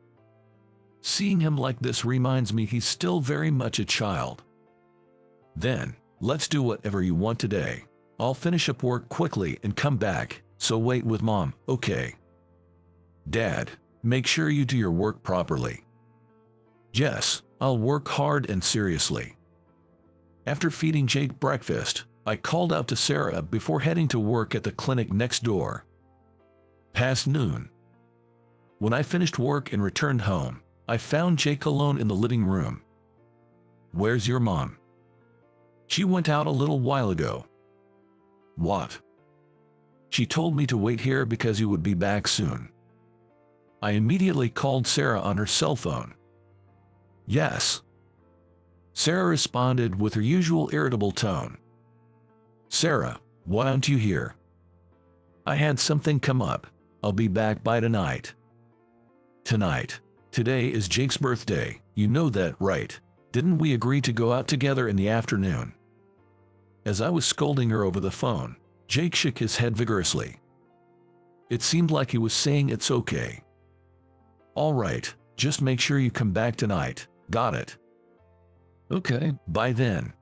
Seeing him like this reminds me he's still very much a child. "Then, let's do whatever you want today. I'll finish up work quickly and come back, so wait with Mom, okay?" "Dad, make sure you do your work properly." "Yes, I'll work hard and seriously." After feeding Jake breakfast, I called out to Sarah before heading to work at the clinic next door. Past noon. When I finished work and returned home, I found Jake alone in the living room. "Where's your mom?" "She went out a little while ago." "What?" "She told me to wait here because you would be back soon." I immediately called Sarah on her cell phone. "Yes." Sarah responded with her usual irritable tone. "Sarah, why aren't you here?" "I had something come up. I'll be back by tonight." "Tonight? Today is Jake's birthday, you know that, right? Didn't we agree to go out together in the afternoon?" As I was scolding her over the phone, Jake shook his head vigorously. It seemed like he was saying it's okay. "All right, just make sure you come back tonight, got it?" "Okay, bye then."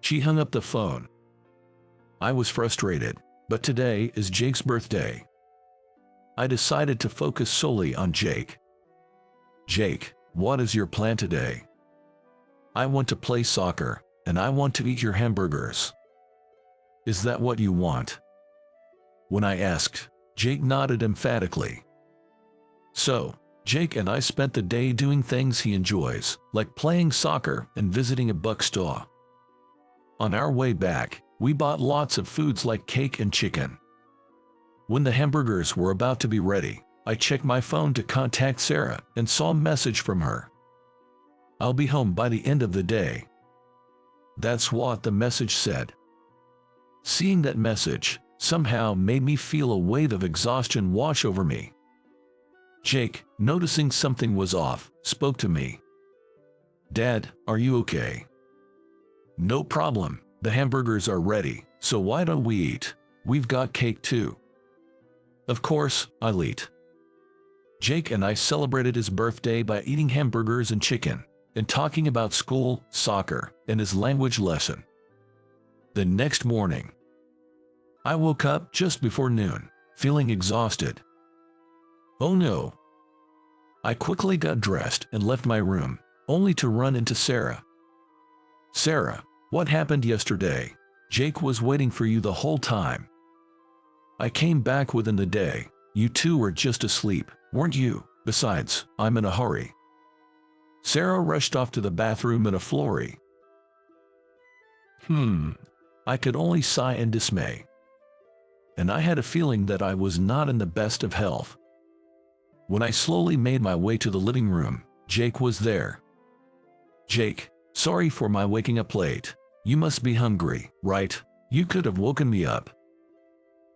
She hung up the phone. I was frustrated, but today is Jake's birthday. I decided to focus solely on Jake. "Jake, what is your plan today?" "I want to play soccer, and I want to eat your hamburgers." "Is that what you want?" When I asked, Jake nodded emphatically. So, Jake and I spent the day doing things he enjoys, like playing soccer and visiting a bookstore. On our way back, we bought lots of foods like cake and chicken. When the hamburgers were about to be ready, I checked my phone to contact Sarah and saw a message from her. "I'll be home by the end of the day." That's what the message said. Seeing that message somehow made me feel a wave of exhaustion wash over me. Jake, noticing something was off, spoke to me. "Dad, are you okay?" "No problem. The hamburgers are ready, so why don't we eat? We've got cake too." Of course, I'll eat. Jake and I celebrated his birthday by eating hamburgers and chicken, and talking about school, soccer, and his language lesson. The next morning, I woke up just before noon, feeling exhausted. Oh no! I quickly got dressed and left my room, only to run into Sarah. "Sarah, what happened yesterday? Jake was waiting for you the whole time. I came back within the day. You two were just asleep, weren't you? Besides, I'm in a hurry." Sarah rushed off to the bathroom in a flurry. I could only sigh in dismay. And I had a feeling that I was not in the best of health. When I slowly made my way to the living room, Jake was there. "Jake, sorry for my waking up late. You must be hungry, right? You could have woken me up."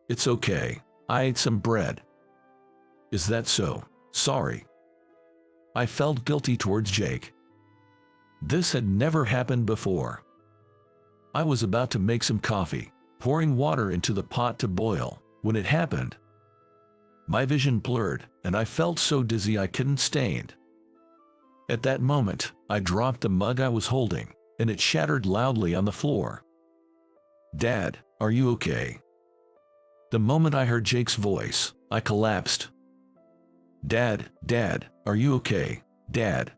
"It's okay. I ate some bread." "Is that so? Sorry." I felt guilty towards Jake. This had never happened before. I was about to make some coffee, pouring water into the pot to boil, when it happened. My vision blurred, and I felt so dizzy I couldn't stand. At that moment, I dropped the mug I was holding, and it shattered loudly on the floor. "Dad, are you okay?" The moment I heard Jake's voice, I collapsed. Dad, are you okay? Dad."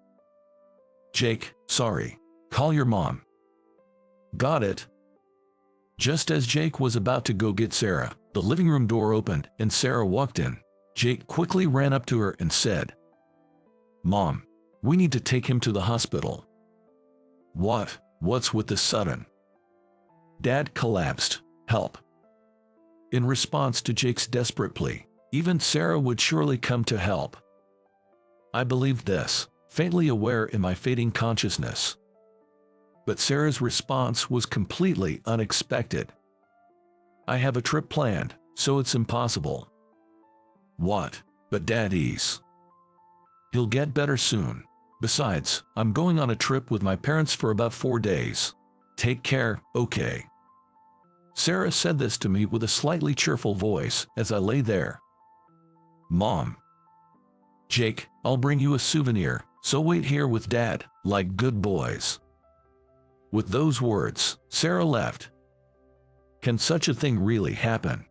"Jake, sorry. Call your mom." "Got it." Just as Jake was about to go get Sarah, the living room door opened and Sarah walked in. Jake quickly ran up to her and said, "Mom, we need to take him to the hospital." What's with the sudden?" Dad collapsed. "Help." In response to Jake's desperate plea, even Sarah would surely come to help. I believed this, faintly aware in my fading consciousness. But Sarah's response was completely unexpected. "I have a trip planned, so it's impossible." "What? But Daddy's. He'll get better soon. Besides, I'm going on a trip with my parents for about 4 days. Take care, okay?" Sarah said this to me with a slightly cheerful voice as I lay there. "Mom." "Jake, I'll bring you a souvenir, so wait here with Dad, like good boys." With those words, Sarah left. Can such a thing really happen?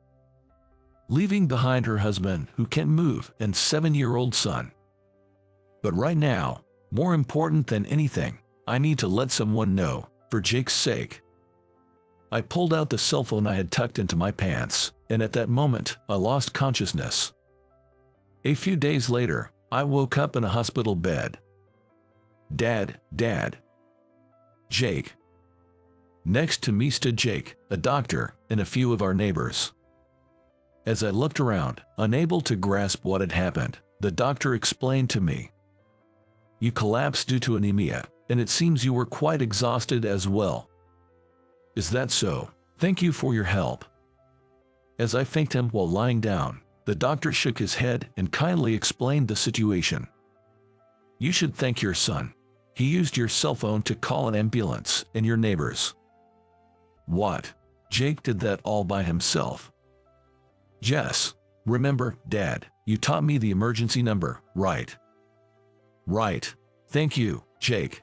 Leaving behind her husband who can't move and 7-year-old son. But right now, more important than anything, I need to let someone know, for Jake's sake. I pulled out the cell phone I had tucked into my pants, and at that moment, I lost consciousness. A few days later, I woke up in a hospital bed. Dad. Jake. Next to me stood Jake, a doctor, and a few of our neighbors. As I looked around, unable to grasp what had happened, the doctor explained to me. "You collapsed due to anemia, and it seems you were quite exhausted as well." "Is that so? Thank you for your help." As I thanked him while lying down, the doctor shook his head and kindly explained the situation. "You should thank your son. He used your cell phone to call an ambulance and your neighbors." "What? Jake did that all by himself?" "Yes. Remember, Dad, you taught me the emergency number, right?" "Right. Thank you, Jake."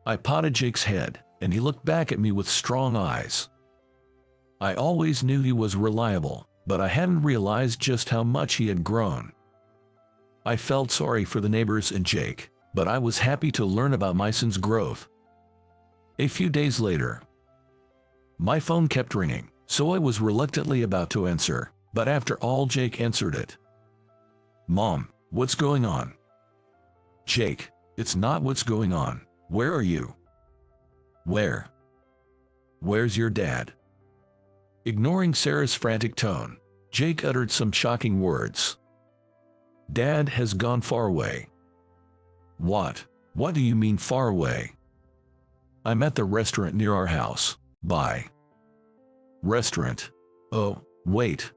I patted Jake's head, and he looked back at me with strong eyes. I always knew he was reliable, but I hadn't realized just how much he had grown. I felt sorry for the neighbors and Jake, but I was happy to learn about my son's growth. A few days later, my phone kept ringing, so I was reluctantly about to answer, But after all, Jake answered it. Mom, what's going on? Jake, it's not what's going on. Where are you? Where? Where's your dad? Ignoring Sarah's frantic tone, Jake uttered some shocking words. Dad has gone far away. What? What do you mean far away? I'm at the restaurant near our house. Bye. Restaurant? Oh, wait.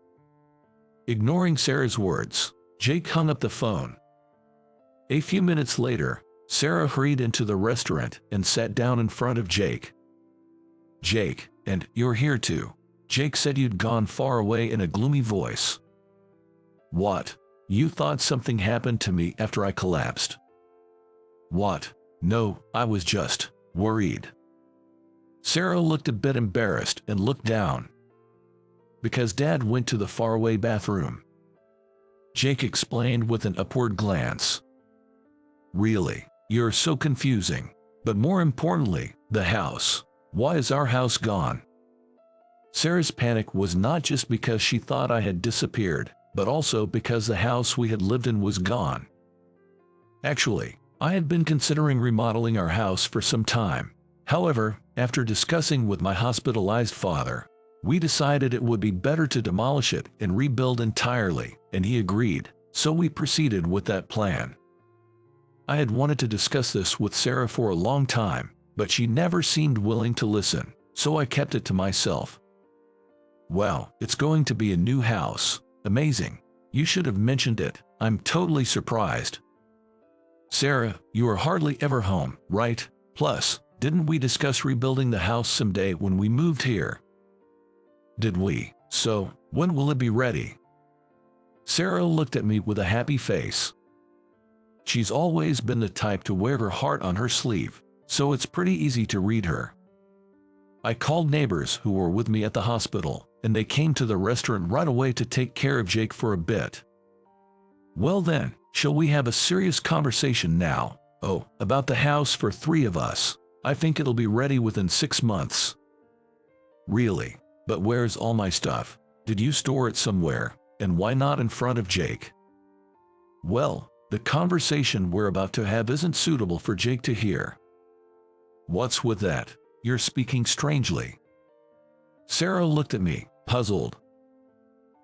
Ignoring Sarah's words, Jake hung up the phone. A few minutes later, Sarah hurried into the restaurant and sat down in front of Jake. Jake, and you're here too. Jake said you'd gone far away in a gloomy voice. What? You thought something happened to me after I collapsed? What? No, I was just worried. Sarah looked a bit embarrassed and looked down. Because Dad went to the faraway bathroom. Jake explained with an upward glance. Really? You're so confusing. But more importantly, the house. Why is our house gone? Sarah's panic was not just because she thought I had disappeared, but also because the house we had lived in was gone. Actually, I had been considering remodeling our house for some time. However, after discussing with my hospitalized father, we decided it would be better to demolish it and rebuild entirely, and he agreed, so we proceeded with that plan. I had wanted to discuss this with Sarah for a long time, but she never seemed willing to listen, so I kept it to myself. Well, it's going to be a new house. Amazing. You should have mentioned it. I'm totally surprised. Sarah, you are hardly ever home, right? Plus, didn't we discuss rebuilding the house someday when we moved here? Did we? So, when will it be ready? Sarah looked at me with a happy face. She's always been the type to wear her heart on her sleeve, so it's pretty easy to read her. I called neighbors who were with me at the hospital, and they came to the restaurant right away to take care of Jake for a bit. Well then, shall we have a serious conversation now? Oh, about the house for 3 of us. I think it'll be ready within 6 months. Really? But where's all my stuff? Did you store it somewhere? And why not in front of Jake? Well, the conversation we're about to have isn't suitable for Jake to hear. What's with that? You're speaking strangely. Sarah looked at me, puzzled.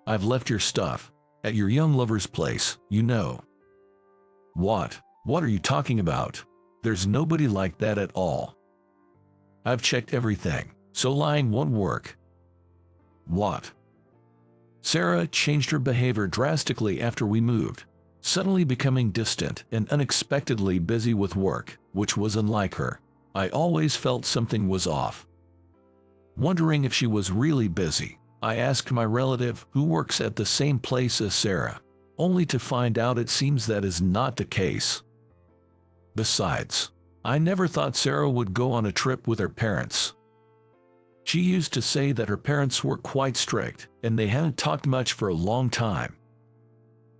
I've left your stuff at your young lover's place, you know. What? What are you talking about? There's nobody like that at all. I've checked everything, so lying won't work. What? Sarah changed her behavior drastically after we moved, suddenly becoming distant and unexpectedly busy with work, which was unlike her. I always felt something was off. Wondering if she was really busy, I asked my relative who works at the same place as Sarah, only to find out it seems that is not the case. Besides, I never thought Sarah would go on a trip with her parents. She used to say that her parents were quite strict and they hadn't talked much for a long time.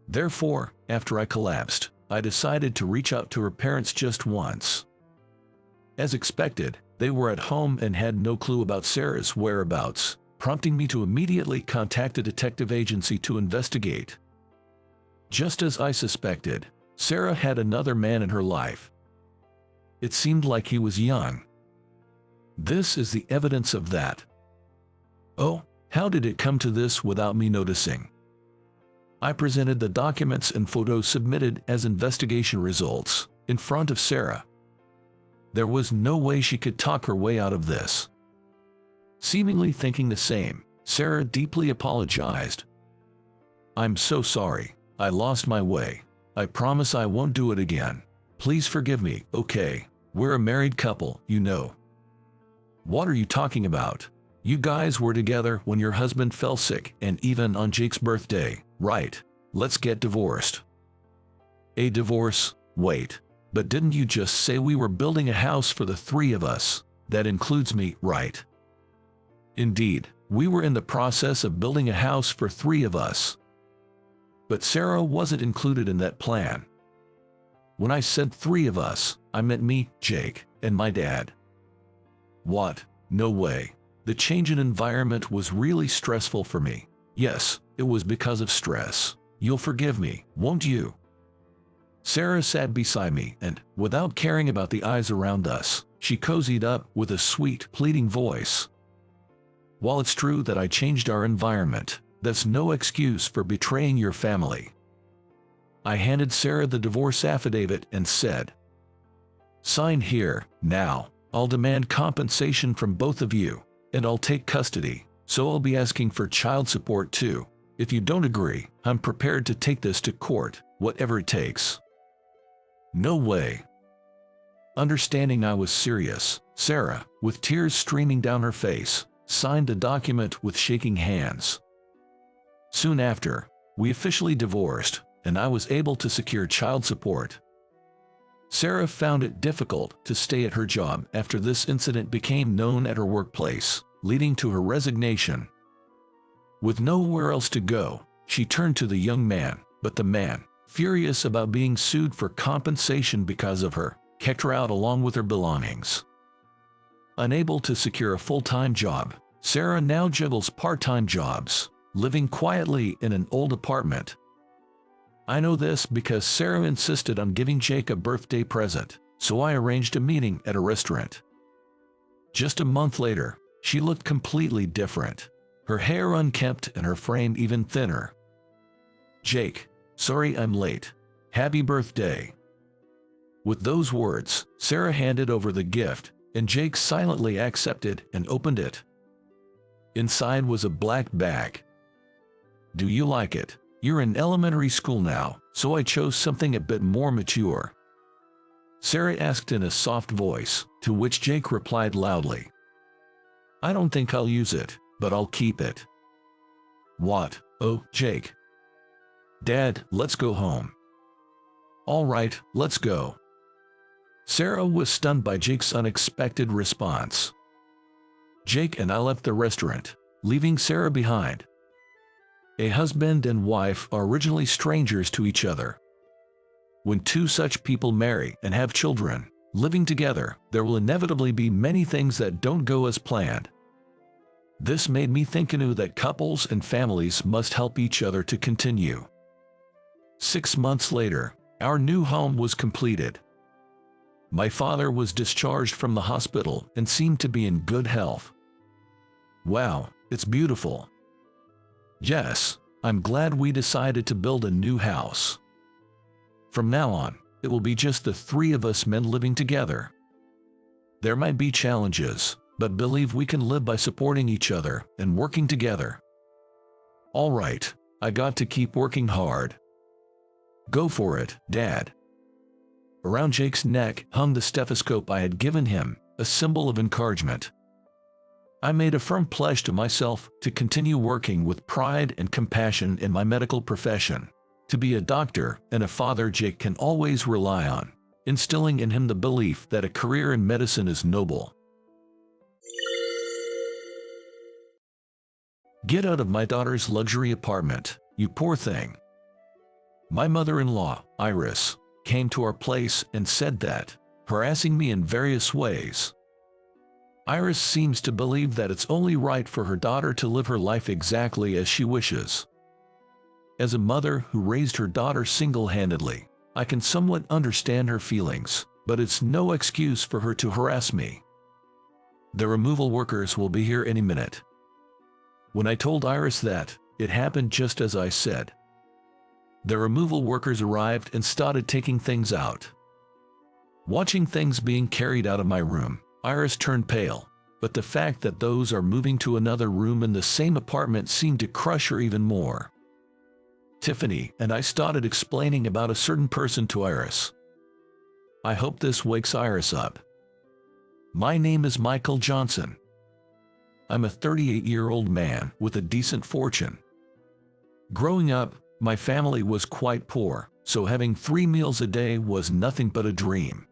Therefore, after I collapsed, I decided to reach out to her parents just once. As expected, they were at home and had no clue about Sarah's whereabouts, prompting me to immediately contact a detective agency to investigate. Just as I suspected, Sarah had another man in her life. It seemed like he was young. This is the evidence of that. Oh, how did it come to this without me noticing? I presented the documents and photos submitted as investigation results in front of Sarah. There was no way she could talk her way out of this. Seemingly thinking the same, Sarah deeply apologized. I'm so sorry. I lost my way. I promise I won't do it again. Please forgive me, okay? We're a married couple, you know. What are you talking about? You guys were together when your husband fell sick and even on Jake's birthday, right? Let's get divorced. A divorce? Wait. But didn't you just say we were building a house for the 3 of us? That includes me, right? Indeed, we were in the process of building a house for 3 of us. But Sarah wasn't included in that plan. When I said 3 of us, I meant me, Jake, and my dad. What? No way. The change in environment was really stressful for me. Yes, it was because of stress. You'll forgive me, won't you? Sarah sat beside me and, without caring about the eyes around us, she cozied up with a sweet, pleading voice. While it's true that I changed our environment, that's no excuse for betraying your family. I handed Sarah the divorce affidavit and said, "Sign here, now. I'll demand compensation from both of you, and I'll take custody, so I'll be asking for child support too. If you don't agree, I'm prepared to take this to court, whatever it takes." No way. Understanding I was serious, Sarah, with tears streaming down her face, signed the document with shaking hands. Soon after, we officially divorced, and I was able to secure child support. Sarah found it difficult to stay at her job after this incident became known at her workplace, leading to her resignation. With nowhere else to go, she turned to the young man, but the man, furious about being sued for compensation because of her, kicked her out along with her belongings. Unable to secure a full-time job, Sarah now juggles part-time jobs, living quietly in an old apartment. I know this because Sarah insisted on giving Jake a birthday present, so I arranged a meeting at a restaurant. Just a month later, she looked completely different, her hair unkempt and her frame even thinner. "Jake, sorry I'm late. Happy birthday." With those words, Sarah handed over the gift, and Jake silently accepted and opened it. Inside was a black bag. "Do you like it? You're in elementary school now, so I chose something a bit more mature." Sarah asked in a soft voice, to which Jake replied loudly, "I don't think I'll use it, but I'll keep it." "What? Oh, Jake." "Dad, let's go home." "All right, let's go." Sarah was stunned by Jake's unexpected response. Jake and I left the restaurant, leaving Sarah behind. A husband and wife are originally strangers to each other. When two such people marry and have children, living together, there will inevitably be many things that don't go as planned. This made me think anew that couples and families must help each other to continue. 6 months later, our new home was completed. My father was discharged from the hospital and seemed to be in good health. Wow, it's beautiful. Yes, I'm glad we decided to build a new house. From now on, it will be just the three of us men living together. There might be challenges, but believe we can live by supporting each other and working together. All right, I got to keep working hard. Go for it, Dad. Around Jake's neck hung the stethoscope I had given him, a symbol of encouragement. I made a firm pledge to myself to continue working with pride and compassion in my medical profession, to be a doctor and a father Jake can always rely on, instilling in him the belief that a career in medicine is noble. Get out of my daughter's luxury apartment, you poor thing. My mother-in-law, Iris, came to our place and said that, harassing me in various ways. Iris seems to believe that it's only right for her daughter to live her life exactly as she wishes. As a mother who raised her daughter single-handedly, I can somewhat understand her feelings, but it's no excuse for her to harass me. The removal workers will be here any minute. When I told Iris that, it happened just as I said. The removal workers arrived and started taking things out. Watching things being carried out of my room, Iris turned pale, but the fact that those are moving to another room in the same apartment seemed to crush her even more. Tiffany and I started explaining about a certain person to Iris. I hope this wakes Iris up. My name is Michael Johnson. I'm a 38-year-old man with a decent fortune. Growing up, my family was quite poor, so having 3 meals a day was nothing but a dream.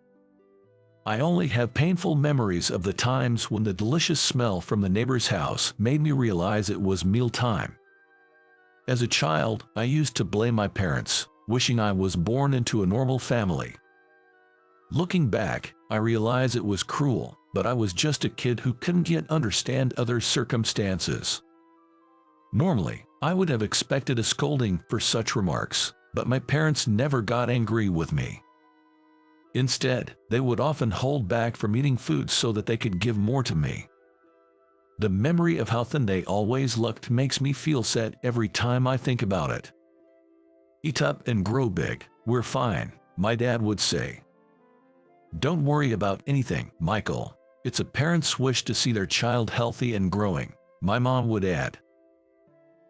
I only have painful memories of the times when the delicious smell from the neighbor's house made me realize it was mealtime. As a child, I used to blame my parents, wishing I was born into a normal family. Looking back, I realize it was cruel, but I was just a kid who couldn't yet understand other circumstances. Normally, I would have expected a scolding for such remarks, but my parents never got angry with me. Instead, they would often hold back from eating food so that they could give more to me. The memory of how thin they always looked makes me feel sad every time I think about it. "Eat up and grow big, we're fine," my dad would say. "Don't worry about anything, Michael. It's a parent's wish to see their child healthy and growing," my mom would add.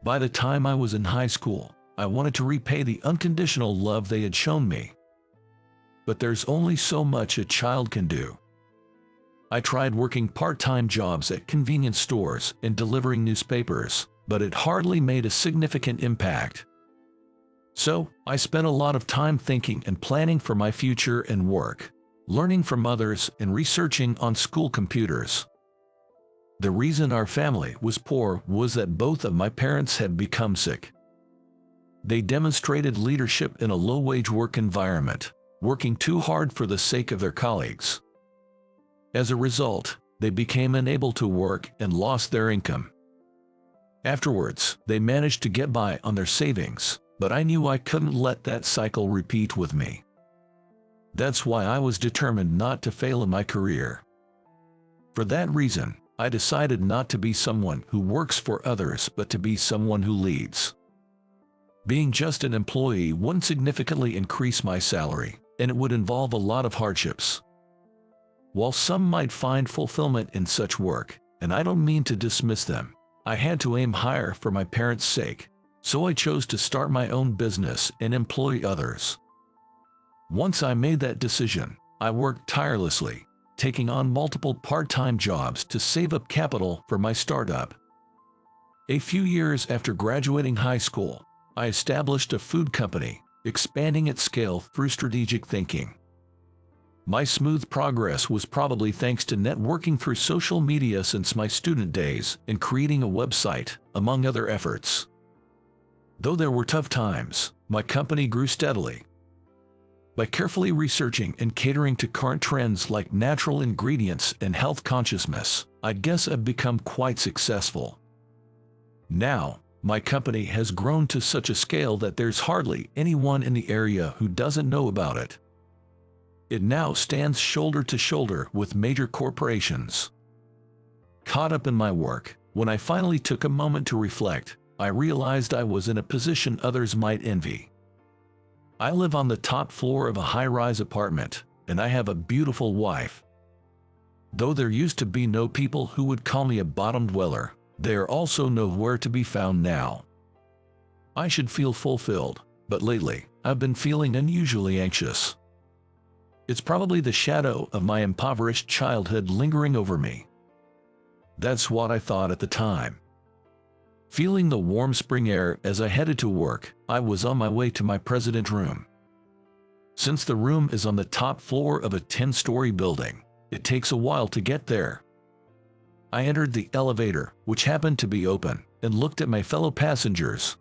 By the time I was in high school, I wanted to repay the unconditional love they had shown me. But there's only so much a child can do. I tried working part-time jobs at convenience stores and delivering newspapers, but it hardly made a significant impact. So, I spent a lot of time thinking and planning for my future and work, learning from others and researching on school computers. The reason our family was poor was that both of my parents had become sick. They demonstrated leadership in a low-wage work environment, working too hard for the sake of their colleagues. As a result, they became unable to work and lost their income. Afterwards, they managed to get by on their savings, but I knew I couldn't let that cycle repeat with me. That's why I was determined not to fail in my career. For that reason, I decided not to be someone who works for others but to be someone who leads. Being just an employee wouldn't significantly increase my salary, and it would involve a lot of hardships. While some might find fulfillment in such work, and I don't mean to dismiss them, I had to aim higher for my parents' sake, so I chose to start my own business and employ others. Once I made that decision, I worked tirelessly, taking on multiple part-time jobs to save up capital for my startup. A few years after graduating high school, I established a food company, expanding its scale through strategic thinking. My smooth progress was probably thanks to networking through social media since my student days and creating a website, among other efforts. Though there were tough times, my company grew steadily. By carefully researching and catering to current trends like natural ingredients and health consciousness, I guess I've become quite successful. Now, my company has grown to such a scale that there's hardly anyone in the area who doesn't know about it. It now stands shoulder to shoulder with major corporations. Caught up in my work, when I finally took a moment to reflect, I realized I was in a position others might envy. I live on the top floor of a high-rise apartment, and I have a beautiful wife. Though there used to be no people who would call me a bottom dweller, they are also nowhere to be found now. I should feel fulfilled, but lately, I've been feeling unusually anxious. It's probably the shadow of my impoverished childhood lingering over me. That's what I thought at the time. Feeling the warm spring air as I headed to work, I was on my way to my president room. Since the room is on the top floor of a 10-story building, it takes a while to get there. I entered the elevator, which happened to be open, and looked at my fellow passengers.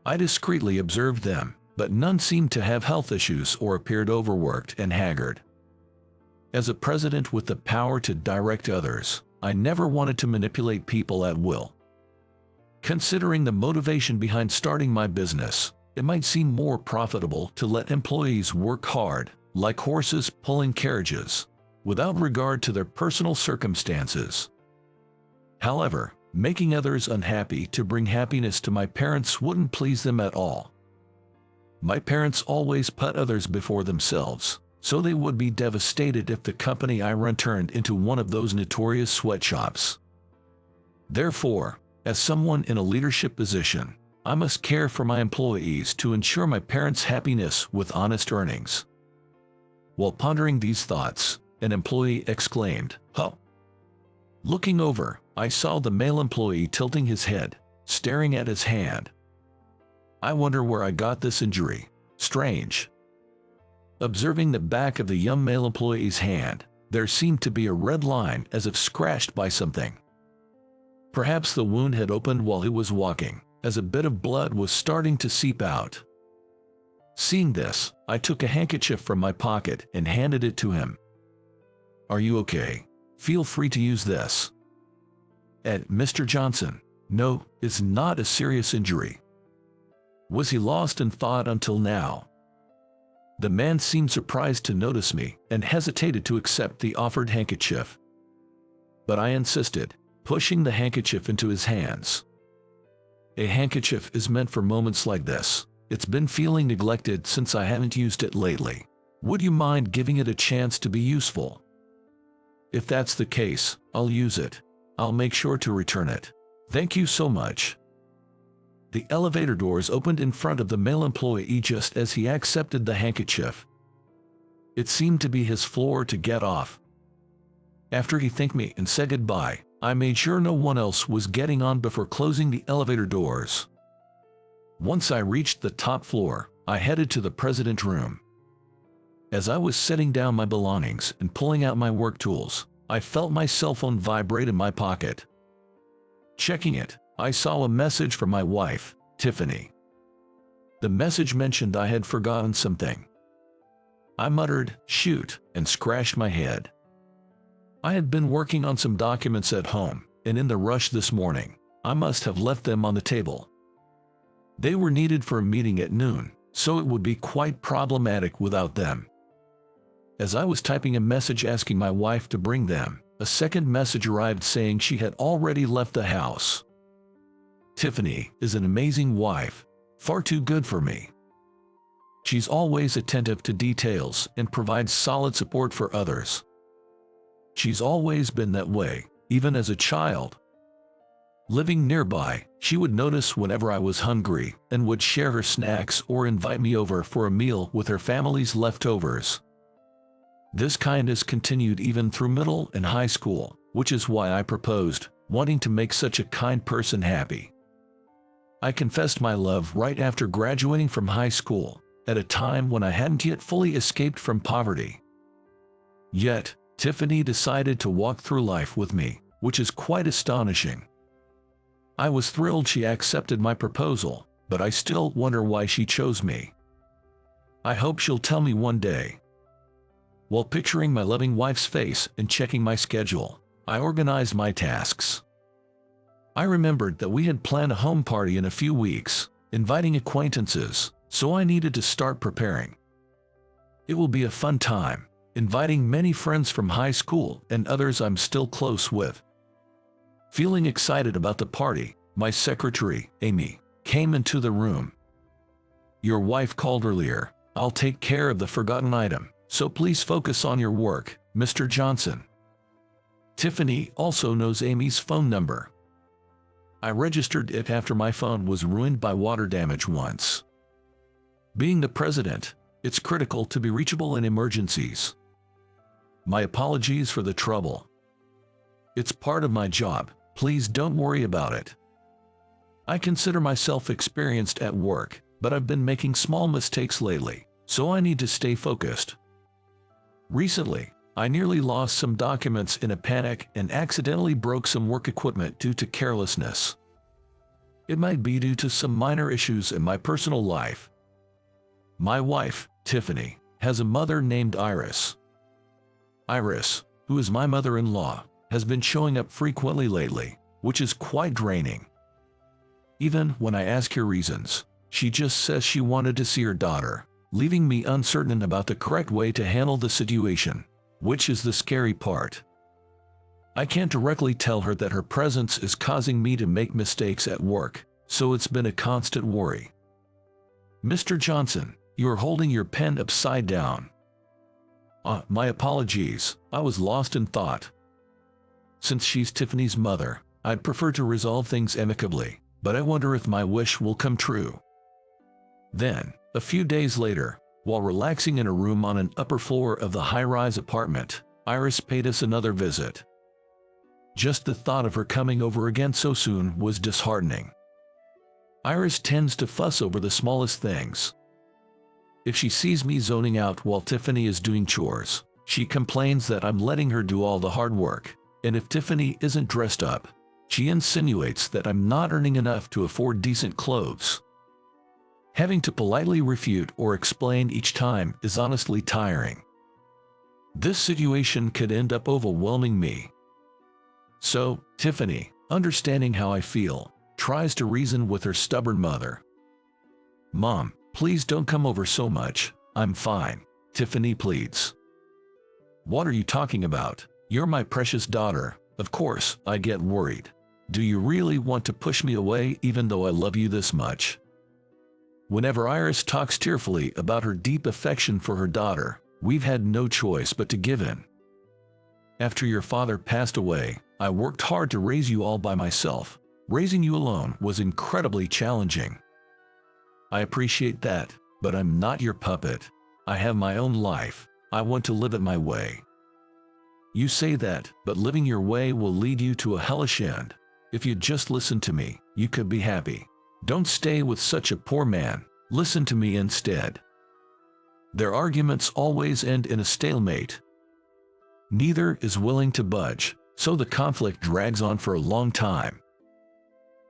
I discreetly observed them, but none seemed to have health issues or appeared overworked and haggard. As a president with the power to direct others, I never wanted to manipulate people at will. Considering the motivation behind starting my business, it might seem more profitable to let employees work hard, like horses pulling carriages, without regard to their personal circumstances. However, making others unhappy to bring happiness to my parents wouldn't please them at all. My parents always put others before themselves, so they would be devastated if the company I run turned into one of those notorious sweatshops. Therefore, as someone in a leadership position, I must care for my employees to ensure my parents' happiness with honest earnings. While pondering these thoughts, an employee exclaimed, "Huh!" Looking over, I saw the male employee tilting his head, staring at his hand. I wonder where I got this injury. Strange. Observing the back of the young male employee's hand, there seemed to be a red line as if scratched by something. Perhaps the wound had opened while he was walking, as a bit of blood was starting to seep out. Seeing this, I took a handkerchief from my pocket and handed it to him. "Are you okay? Feel free to use this." "Mr. Johnson, No, it's not a serious injury. Was he lost in thought until now? The man seemed surprised to notice me and hesitated to accept the offered handkerchief. But I insisted, pushing the handkerchief into his hands. A handkerchief is meant for moments like this. It's been feeling neglected since I haven't used it lately. Would you mind giving it a chance to be useful? If that's the case, I'll use it. I'll make sure to return it. Thank you so much. The elevator doors opened in front of the male employee just as he accepted the handkerchief. It seemed to be his floor to get off. After he thanked me and said goodbye, I made sure no one else was getting on before closing the elevator doors. Once I reached the top floor, I headed to the president's room. As I was setting down my belongings and pulling out my work tools, I felt my cell phone vibrate in my pocket. Checking it, I saw a message from my wife, Tiffany. The message mentioned I had forgotten something. I muttered, "Shoot," and scratched my head. I had been working on some documents at home, and in the rush this morning, I must have left them on the table. They were needed for a meeting at noon, so it would be quite problematic without them. As I was typing a message asking my wife to bring them, a second message arrived saying she had already left the house. Tiffany is an amazing wife, far too good for me. She's always attentive to details and provides solid support for others. She's always been that way, even as a child. Living nearby, she would notice whenever I was hungry and would share her snacks or invite me over for a meal with her family's leftovers. This kindness continued even through middle and high school, which is why I proposed, wanting to make such a kind person happy. I confessed my love right after graduating from high school, at a time when I hadn't yet fully escaped from poverty. Yet, Tiffany decided to walk through life with me, which is quite astonishing. I was thrilled she accepted my proposal, but I still wonder why she chose me. I hope she'll tell me one day. While picturing my loving wife's face and checking my schedule, I organized my tasks. I remembered that we had planned a home party in a few weeks, inviting acquaintances, so I needed to start preparing. It will be a fun time, inviting many friends from high school and others I'm still close with. Feeling excited about the party, my secretary, Amy, came into the room. "Your wife called earlier. I'll take care of the forgotten item, so please focus on your work, Mr. Johnson." Tiffany also knows Amy's phone number. I registered it after my phone was ruined by water damage once. Being the president, it's critical to be reachable in emergencies. My apologies for the trouble. It's part of my job, please don't worry about it. I consider myself experienced at work, but I've been making small mistakes lately, so I need to stay focused. Recently, I nearly lost some documents in a panic and accidentally broke some work equipment due to carelessness. It might be due to some minor issues in my personal life. My wife, Tiffany, has a mother named Iris. Iris, who is my mother-in-law, has been showing up frequently lately, which is quite draining. Even when I ask her reasons, she just says she wanted to see her daughter, leaving me uncertain about the correct way to handle the situation, which is the scary part. I can't directly tell her that her presence is causing me to make mistakes at work, so it's been a constant worry. "Mr. Johnson, you're holding your pen upside down." My apologies, I was lost in thought. Since she's Tiffany's mother, I'd prefer to resolve things amicably, but I wonder if my wish will come true. Then, a few days later, while relaxing in a room on an upper floor of the high-rise apartment, Iris paid us another visit. Just the thought of her coming over again so soon was disheartening. Iris tends to fuss over the smallest things. If she sees me zoning out while Tiffany is doing chores, she complains that I'm letting her do all the hard work, and if Tiffany isn't dressed up, she insinuates that I'm not earning enough to afford decent clothes. Having to politely refute or explain each time is honestly tiring. This situation could end up overwhelming me. So, Tiffany, understanding how I feel, tries to reason with her stubborn mother. "Mom, please don't come over so much. I'm fine," Tiffany pleads. "What are you talking about? You're my precious daughter." Of course, I get worried. "Do you really want to push me away even though I love you this much?" Whenever Iris talks tearfully about her deep affection for her daughter, we've had no choice but to give in. "After your father passed away, I worked hard to raise you all by myself. Raising you alone was incredibly challenging. I appreciate that, but I'm not your puppet. I have my own life. I want to live it my way. You say that, but living your way will lead you to a hellish end. If you'd just listen to me, you could be happy. Don't stay with such a poor man. Listen to me instead." Their arguments always end in a stalemate. Neither is willing to budge, so the conflict drags on for a long time.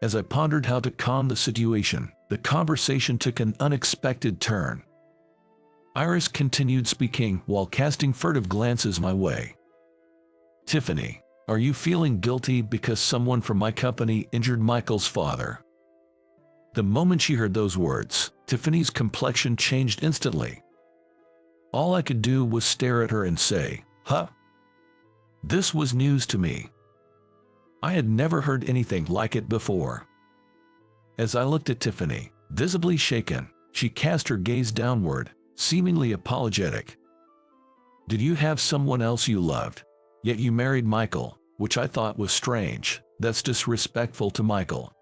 As I pondered how to calm the situation, the conversation took an unexpected turn. Iris continued speaking while casting furtive glances my way. "Tiffany, are you feeling guilty because someone from my company injured Michael's father?" The moment she heard those words, Tiffany's complexion changed instantly. All I could do was stare at her and say, "Huh?" This was news to me. I had never heard anything like it before. As I looked at Tiffany, visibly shaken, she cast her gaze downward, seemingly apologetic. "Did you have someone else you loved? Yet you married Michael, which I thought was strange. That's disrespectful to Michael."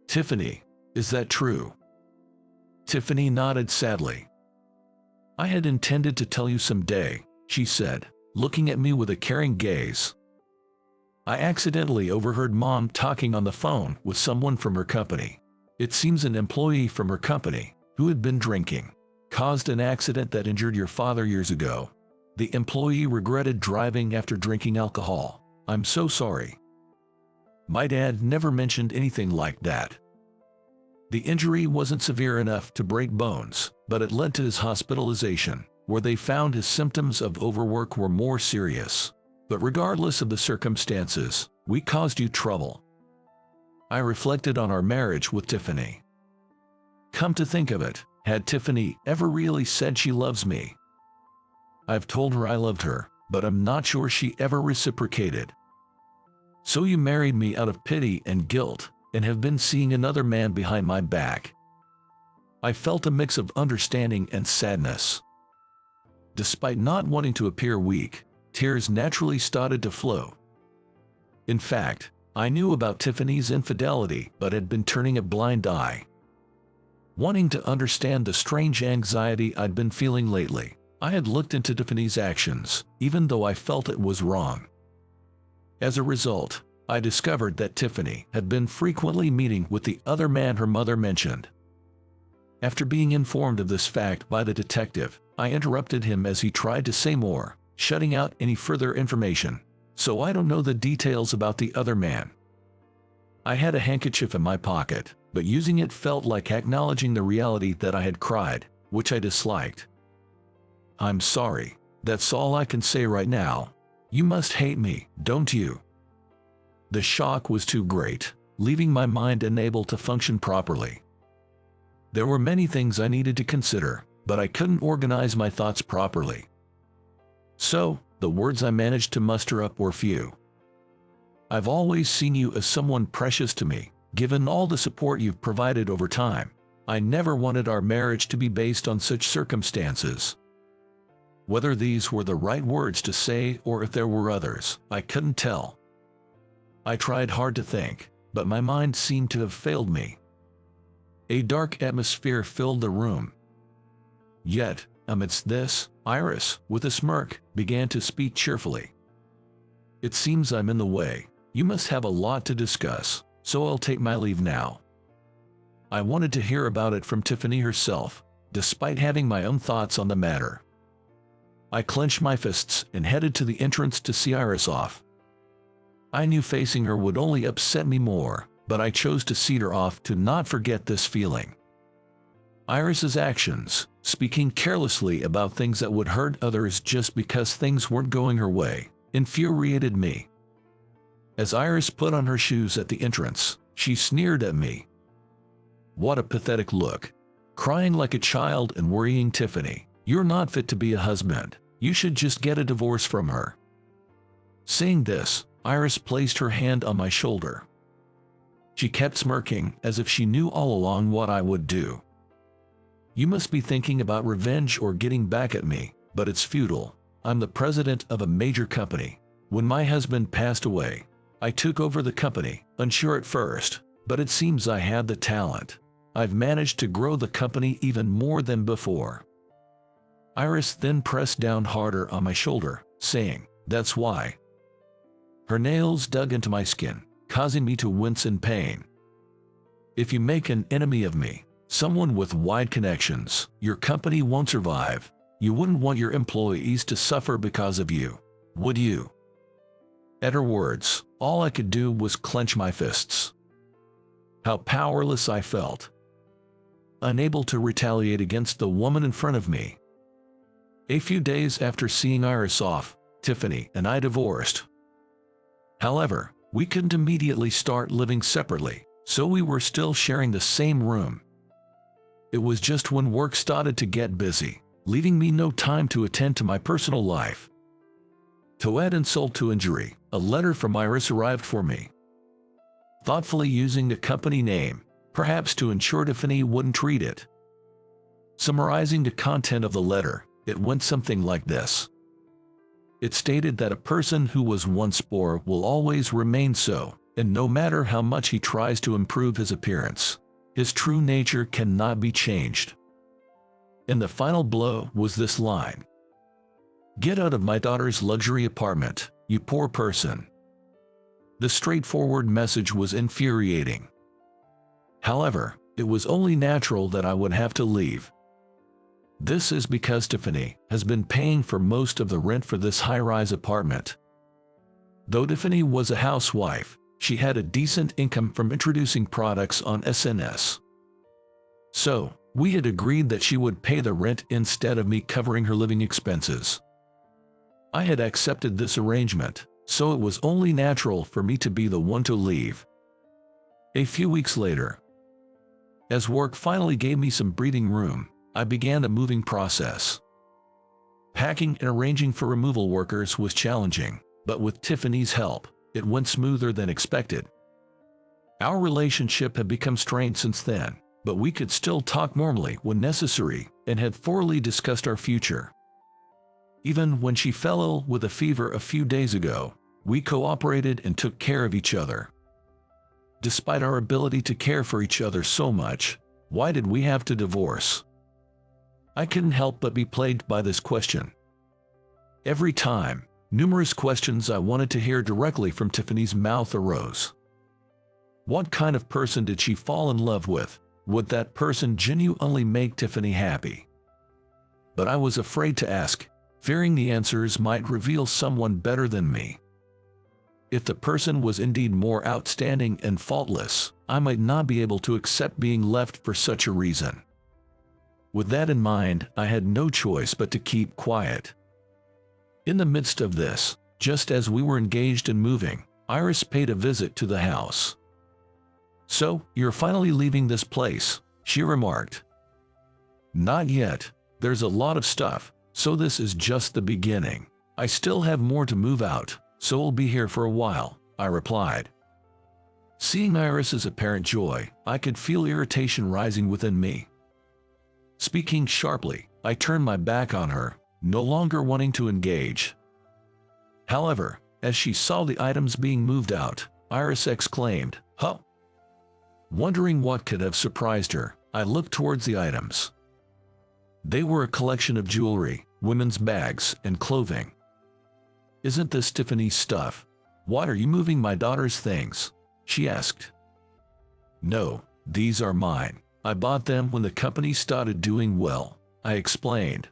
"Tiffany, is that true?" Tiffany nodded sadly. "I had intended to tell you someday," she said, looking at me with a caring gaze. "I accidentally overheard Mom talking on the phone with someone from her company. It seems an employee from her company, who had been drinking, caused an accident that injured your father years ago. The employee regretted driving after drinking alcohol. I'm so sorry. My dad never mentioned anything like that. The injury wasn't severe enough to break bones, but it led to his hospitalization, where they found his symptoms of overwork were more serious. But regardless of the circumstances, we caused you trouble." I reflected on our marriage with Tiffany. Come to think of it, had Tiffany ever really said she loves me? I've told her I loved her, but I'm not sure she ever reciprocated. "So you married me out of pity and guilt, and have been seeing another man behind my back." I felt a mix of understanding and sadness. Despite not wanting to appear weak, tears naturally started to flow. In fact, I knew about Tiffany's infidelity but had been turning a blind eye. Wanting to understand the strange anxiety I'd been feeling lately, I had looked into Tiffany's actions, even though I felt it was wrong. As a result, I discovered that Tiffany had been frequently meeting with the other man her mother mentioned. After being informed of this fact by the detective, I interrupted him as he tried to say more, shutting out any further information. "So I don't know the details about the other man." I had a handkerchief in my pocket, but using it felt like acknowledging the reality that I had cried, which I disliked. "I'm sorry. That's all I can say right now. You must hate me, don't you?" The shock was too great, leaving my mind unable to function properly. There were many things I needed to consider, but I couldn't organize my thoughts properly. So, the words I managed to muster up were few. "I've always seen you as someone precious to me, given all the support you've provided over time. I never wanted our marriage to be based on such circumstances." Whether these were the right words to say or if there were others, I couldn't tell. I tried hard to think, but my mind seemed to have failed me. A dark atmosphere filled the room. Yet, amidst this, Iris, with a smirk, began to speak cheerfully. "It seems I'm in the way. You must have a lot to discuss, so I'll take my leave now." I wanted to hear about it from Tiffany herself, despite having my own thoughts on the matter. I clenched my fists and headed to the entrance to see Iris off. I knew facing her would only upset me more, but I chose to see her off to not forget this feeling. Iris's actions, speaking carelessly about things that would hurt others just because things weren't going her way, infuriated me. As Iris put on her shoes at the entrance, She sneered at me. What a pathetic look. Crying like a child and worrying Tiffany. You're not fit to be a husband. You should just get a divorce from her. Saying this, Iris placed her hand on my shoulder. She kept smirking as if she knew all along what I would do. You must be thinking about revenge or getting back at me, but it's futile. I'm the president of a major company. When my husband passed away, I took over the company, unsure at first, but it seems I had the talent. I've managed to grow the company even more than before. Iris then pressed down harder on my shoulder, saying, "That's why." Her nails dug into my skin, causing me to wince in pain. If you make an enemy of me, someone with wide connections, your company won't survive. You wouldn't want your employees to suffer because of you, would you? At her words, all I could do was clench my fists. How powerless I felt. Unable to retaliate against the woman in front of me. A few days after seeing Iris off, Tiffany and I divorced. However, we couldn't immediately start living separately, so we were still sharing the same room. It was just when work started to get busy, leaving me no time to attend to my personal life. To add insult to injury, a letter from Iris arrived for me. Thoughtfully using the company name, perhaps to ensure Tiffany wouldn't read it. Summarizing the content of the letter, it went something like this. It stated that a person who was once poor will always remain so, and no matter how much he tries to improve his appearance, his true nature cannot be changed. And the final blow was this line. "Get out of my daughter's luxury apartment, you poor person." The straightforward message was infuriating. However, it was only natural that I would have to leave. This is because Tiffany has been paying for most of the rent for this high-rise apartment. Though Tiffany was a housewife, she had a decent income from introducing products on SNS. So, we had agreed that she would pay the rent instead of me covering her living expenses. I had accepted this arrangement, so it was only natural for me to be the one to leave. A few weeks later, as work finally gave me some breathing room, I began the moving process. Packing and arranging for removal workers was challenging, but with Tiffany's help, it went smoother than expected. Our relationship had become strained since then, but we could still talk normally when necessary and had thoroughly discussed our future. Even when she fell ill with a fever a few days ago, we cooperated and took care of each other. Despite our ability to care for each other so much, why did we have to divorce? I couldn't help but be plagued by this question. Every time, numerous questions I wanted to hear directly from Tiffany's mouth arose. What kind of person did she fall in love with? Would that person genuinely make Tiffany happy? But I was afraid to ask, fearing the answers might reveal someone better than me. If the person was indeed more outstanding and faultless, I might not be able to accept being left for such a reason. With that in mind, I had no choice but to keep quiet. In the midst of this, just as we were engaged in moving, Iris paid a visit to the house. "So, you're finally leaving this place," she remarked. "Not yet. There's a lot of stuff, so this is just the beginning. I still have more to move out, so I'll be here for a while," I replied. Seeing Iris's apparent joy, I could feel irritation rising within me. Speaking sharply, I turned my back on her, no longer wanting to engage. However, as she saw the items being moved out, Iris exclaimed, "Huh?" Wondering what could have surprised her, I looked towards the items. They were a collection of jewelry, women's bags, and clothing. "Isn't this Tiffany's stuff? Why are you moving my daughter's things?" she asked. "No, these are mine. I bought them when the company started doing well," I explained.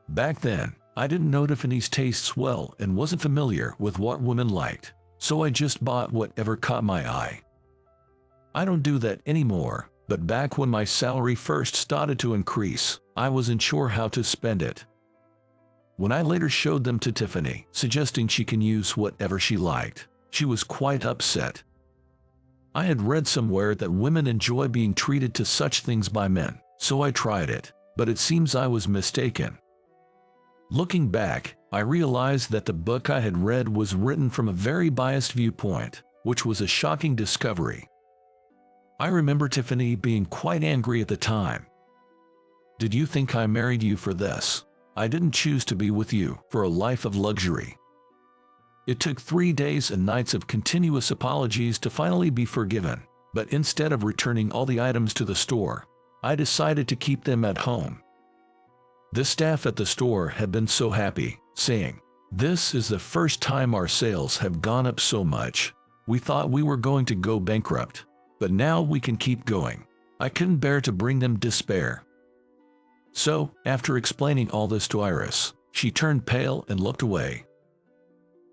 Back then, I didn't know Tiffany's tastes well and wasn't familiar with what women liked, so I just bought whatever caught my eye. I don't do that anymore, but back when my salary first started to increase, I wasn't sure how to spend it. When I later showed them to Tiffany, suggesting she can use whatever she liked, she was quite upset. I had read somewhere that women enjoy being treated to such things by men, so I tried it, but it seems I was mistaken. Looking back, I realized that the book I had read was written from a very biased viewpoint, which was a shocking discovery. I remember Tiffany being quite angry at the time. "Did you think I married you for this? I didn't choose to be with you for a life of luxury." It took 3 days and nights of continuous apologies to finally be forgiven, but instead of returning all the items to the store, I decided to keep them at home. The staff at the store had been so happy, saying, "This is the first time our sales have gone up so much. We thought we were going to go bankrupt, but now we can keep going." I couldn't bear to bring them despair. So, after explaining all this to Iris, she turned pale and looked away.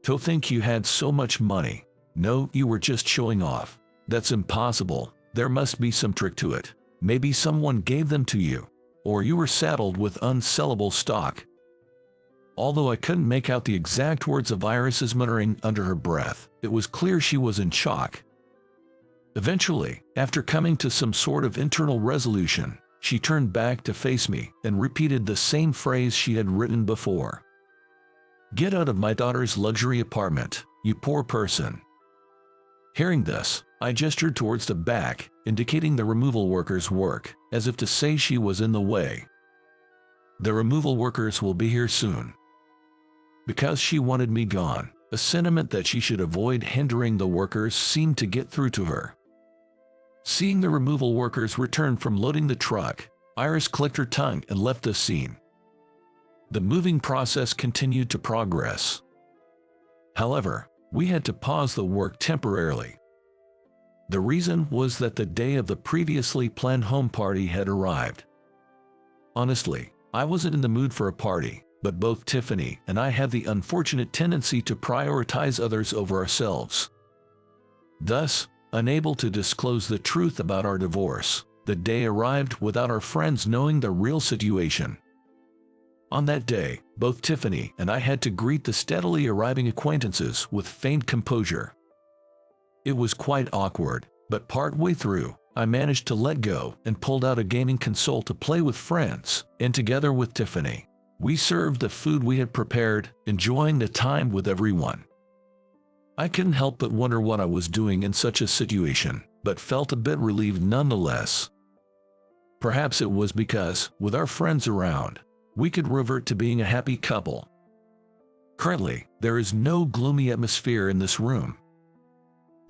"To think you had so much money. No, you were just showing off. That's impossible. There must be some trick to it. Maybe someone gave them to you, or you were saddled with unsellable stock." Although I couldn't make out the exact words of Iris's muttering under her breath, it was clear she was in shock. Eventually, after coming to some sort of internal resolution, she turned back to face me and repeated the same phrase she had written before. "Get out of my daughter's luxury apartment, you poor person." Hearing this, I gestured towards the back, indicating the removal workers' work, as if to say she was in the way. "The removal workers will be here soon." Because she wanted me gone, a sentiment that she should avoid hindering the workers seemed to get through to her. Seeing the removal workers return from loading the truck, Iris clicked her tongue and left the scene. The moving process continued to progress. However, we had to pause the work temporarily. The reason was that the day of the previously planned home party had arrived. Honestly, I wasn't in the mood for a party, but both Tiffany and I had the unfortunate tendency to prioritize others over ourselves. Thus, unable to disclose the truth about our divorce, the day arrived without our friends knowing the real situation. On that day, both Tiffany and I had to greet the steadily arriving acquaintances with feigned composure. It was quite awkward, but partway through, I managed to let go and pulled out a gaming console to play with friends, and together with Tiffany, we served the food we had prepared, enjoying the time with everyone. I couldn't help but wonder what I was doing in such a situation, but felt a bit relieved nonetheless. Perhaps it was because, with our friends around, we could revert to being a happy couple. Currently, there is no gloomy atmosphere in this room.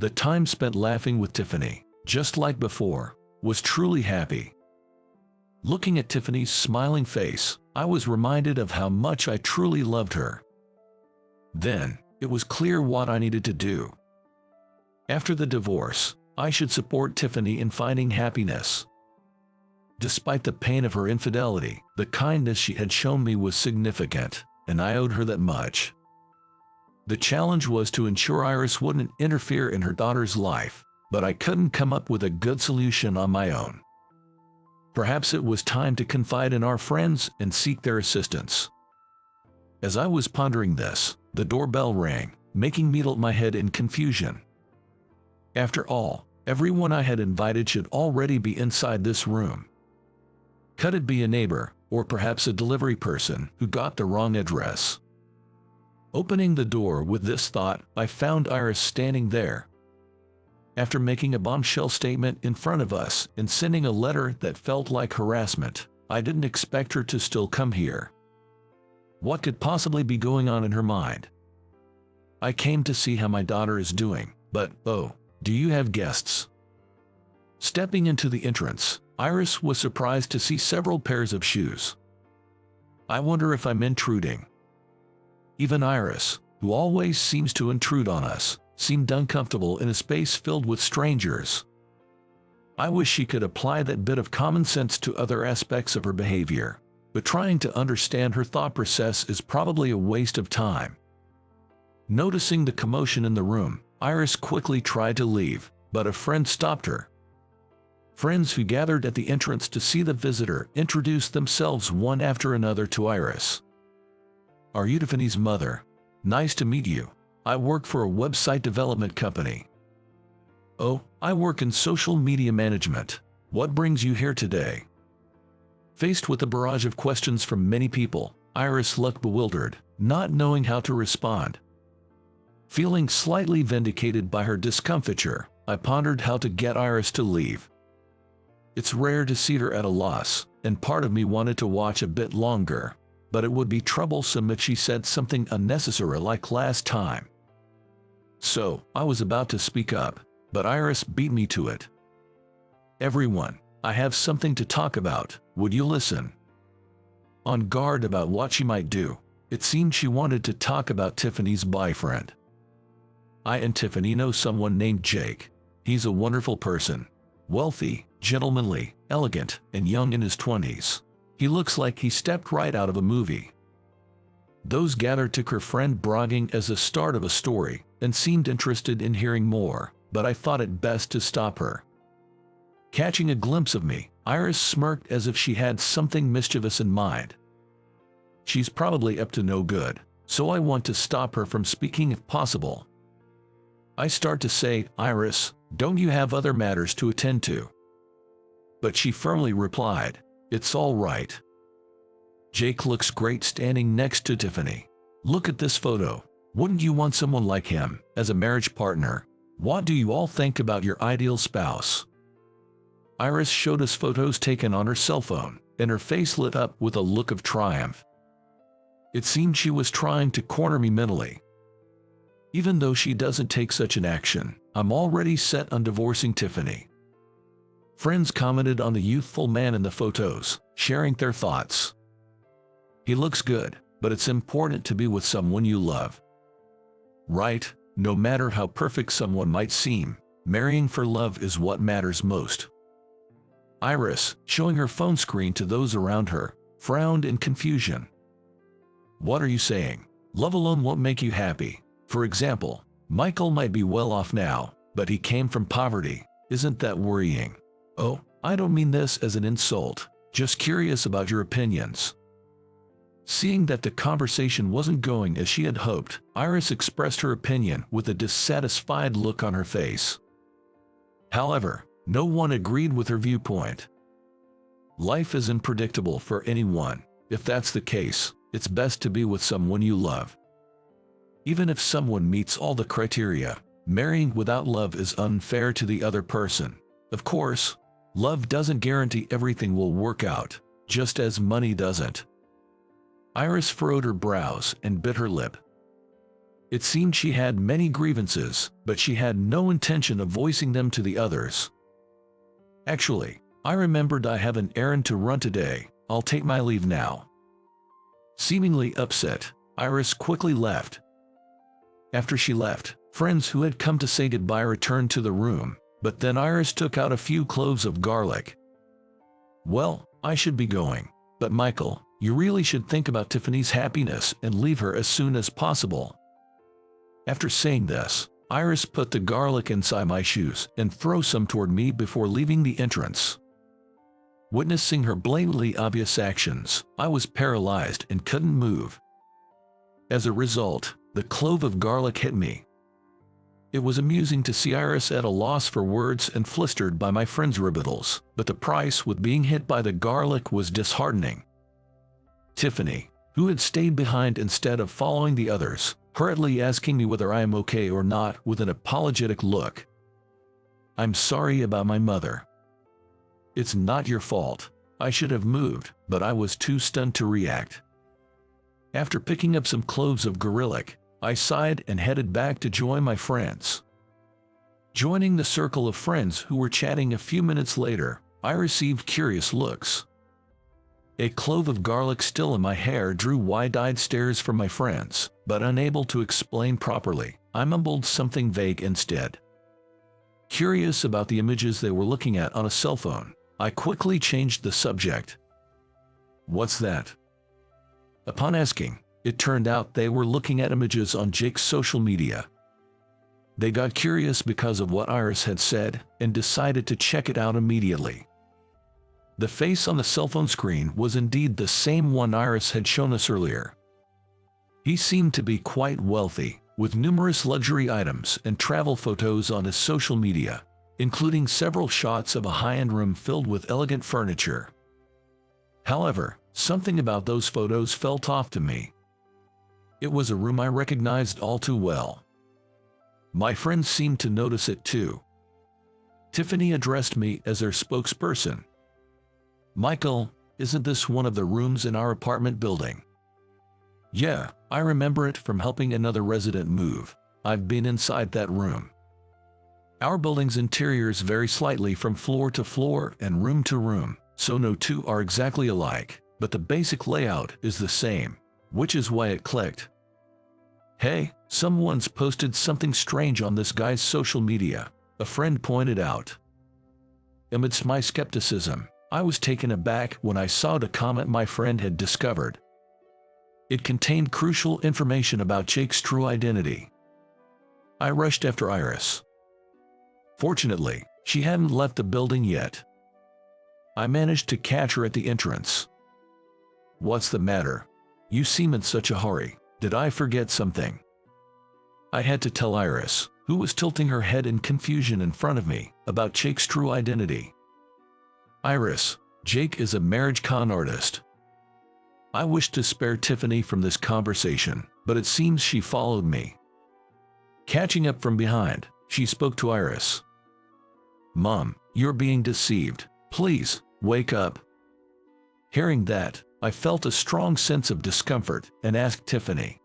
The time spent laughing with Tiffany, just like before, was truly happy. Looking at Tiffany's smiling face, I was reminded of how much I truly loved her. Then, it was clear what I needed to do. After the divorce, I should support Tiffany in finding happiness. Despite the pain of her infidelity, the kindness she had shown me was significant, and I owed her that much. The challenge was to ensure Iris wouldn't interfere in her daughter's life, but I couldn't come up with a good solution on my own. Perhaps it was time to confide in our friends and seek their assistance. As I was pondering this, the doorbell rang, making me tilt my head in confusion. After all, everyone I had invited should already be inside this room. Could it be a neighbor, or perhaps a delivery person who got the wrong address? Opening the door with this thought, I found Iris standing there. After making a bombshell statement in front of us and sending a letter that felt like harassment, I didn't expect her to still come here. What could possibly be going on in her mind? "I came to see how my daughter is doing, but, oh, do you have guests?" Stepping into the entrance, Iris was surprised to see several pairs of shoes. "I wonder if I'm intruding." Even Iris, who always seems to intrude on us, seemed uncomfortable in a space filled with strangers. I wish she could apply that bit of common sense to other aspects of her behavior, but trying to understand her thought process is probably a waste of time. Noticing the commotion in the room, Iris quickly tried to leave, but a friend stopped her. Friends who gathered at the entrance to see the visitor introduced themselves one after another to Iris. "Are you Tiffany's mother? Nice to meet you. I work for a website development company." "Oh, I work in social media management. What brings you here today?" Faced with a barrage of questions from many people, Iris looked bewildered, not knowing how to respond. Feeling slightly vindicated by her discomfiture, I pondered how to get Iris to leave. It's rare to see her at a loss, and part of me wanted to watch a bit longer, but it would be troublesome if she said something unnecessary like last time. So, I was about to speak up, but Iris beat me to it. "Everyone, I have something to talk about, would you listen?" On guard about what she might do, it seemed she wanted to talk about Tiffany's boyfriend. I and Tiffany know someone named Jake. He's a wonderful person. Wealthy, gentlemanly, elegant, and young in his 20s. He looks like he stepped right out of a movie. Those gathered took her friend bragging as the start of a story, and seemed interested in hearing more, but I thought it best to stop her. Catching a glimpse of me, Iris smirked as if she had something mischievous in mind. She's probably up to no good, so I want to stop her from speaking if possible. I start to say, "Iris, don't you have other matters to attend to?" But she firmly replied, "It's all right. Jake looks great standing next to Tiffany. Look at this photo. Wouldn't you want someone like him as a marriage partner? What do you all think about your ideal spouse?" Iris showed us photos taken on her cell phone, and her face lit up with a look of triumph. It seemed she was trying to corner me mentally. Even though she doesn't take such an action, I'm already set on divorcing Tiffany. Friends commented on the youthful man in the photos, sharing their thoughts. "He looks good, but it's important to be with someone you love. Right? No matter how perfect someone might seem, marrying for love is what matters most." Iris, showing her phone screen to those around her, frowned in confusion. "What are you saying? Love alone won't make you happy. For example, Michael might be well off now, but he came from poverty. Isn't that worrying?" "Oh, I don't mean this as an insult, just curious about your opinions." Seeing that the conversation wasn't going as she had hoped, Iris expressed her opinion with a dissatisfied look on her face. However, no one agreed with her viewpoint. Life is unpredictable for anyone. If that's the case, it's best to be with someone you love. Even if someone meets all the criteria, marrying without love is unfair to the other person. Of course, love doesn't guarantee everything will work out, just as money doesn't. Iris furrowed her brows and bit her lip. It seemed she had many grievances, but she had no intention of voicing them to the others. "Actually, I remembered I have an errand to run today. I'll take my leave now." Seemingly upset, Iris quickly left. After she left, friends who had come to say goodbye returned to the room, but then Iris took out a few cloves of garlic. "Well, I should be going, but Michael, you really should think about Tiffany's happiness and leave her as soon as possible." After saying this, Iris put the garlic inside my shoes and threw some toward me before leaving the entrance. Witnessing her blatantly obvious actions, I was paralyzed and couldn't move. As a result, the clove of garlic hit me. It was amusing to see Iris at a loss for words and flustered by my friend's ribbons, but the price with being hit by the garlic was disheartening. Tiffany, who had stayed behind instead of following the others, hurriedly asking me whether I am okay or not with an apologetic look. "I'm sorry about my mother. It's not your fault. I should have moved, but I was too stunned to react." After picking up some cloves of garlic, I sighed and headed back to join my friends. Joining the circle of friends who were chatting a few minutes later, I received curious looks. A clove of garlic still in my hair drew wide-eyed stares from my friends, but unable to explain properly, I mumbled something vague instead. Curious about the images they were looking at on a cell phone, I quickly changed the subject. "What's that?" Upon asking, it turned out they were looking at images on Jake's social media. They got curious because of what Iris had said and decided to check it out immediately. The face on the cell phone screen was indeed the same one Iris had shown us earlier. He seemed to be quite wealthy, with numerous luxury items and travel photos on his social media. including several shots of a high-end room filled with elegant furniture. However, something about those photos felt off to me. It was a room I recognized all too well. My friends seemed to notice it too. Tiffany addressed me as their spokesperson. "Michael, isn't this one of the rooms in our apartment building?" "Yeah, I remember it from helping another resident move. I've been inside that room." Our building's interiors vary slightly from floor to floor and room to room, so no two are exactly alike, but the basic layout is the same, which is why it clicked. "Hey, someone's posted something strange on this guy's social media," a friend pointed out. Amidst my skepticism, I was taken aback when I saw the comment my friend had discovered. It contained crucial information about Jake's true identity. I rushed after Iris. Fortunately, she hadn't left the building yet. I managed to catch her at the entrance. "What's the matter? You seem in such a hurry. Did I forget something?" I had to tell Iris, who was tilting her head in confusion in front of me, about Jake's true identity. "Iris, Jake is a marriage con artist." I wished to spare Tiffany from this conversation, but it seems she followed me. Catching up from behind, she spoke to Iris. "Mom, you're being deceived. Please, wake up." Hearing that, I felt a strong sense of discomfort and asked Tiffany.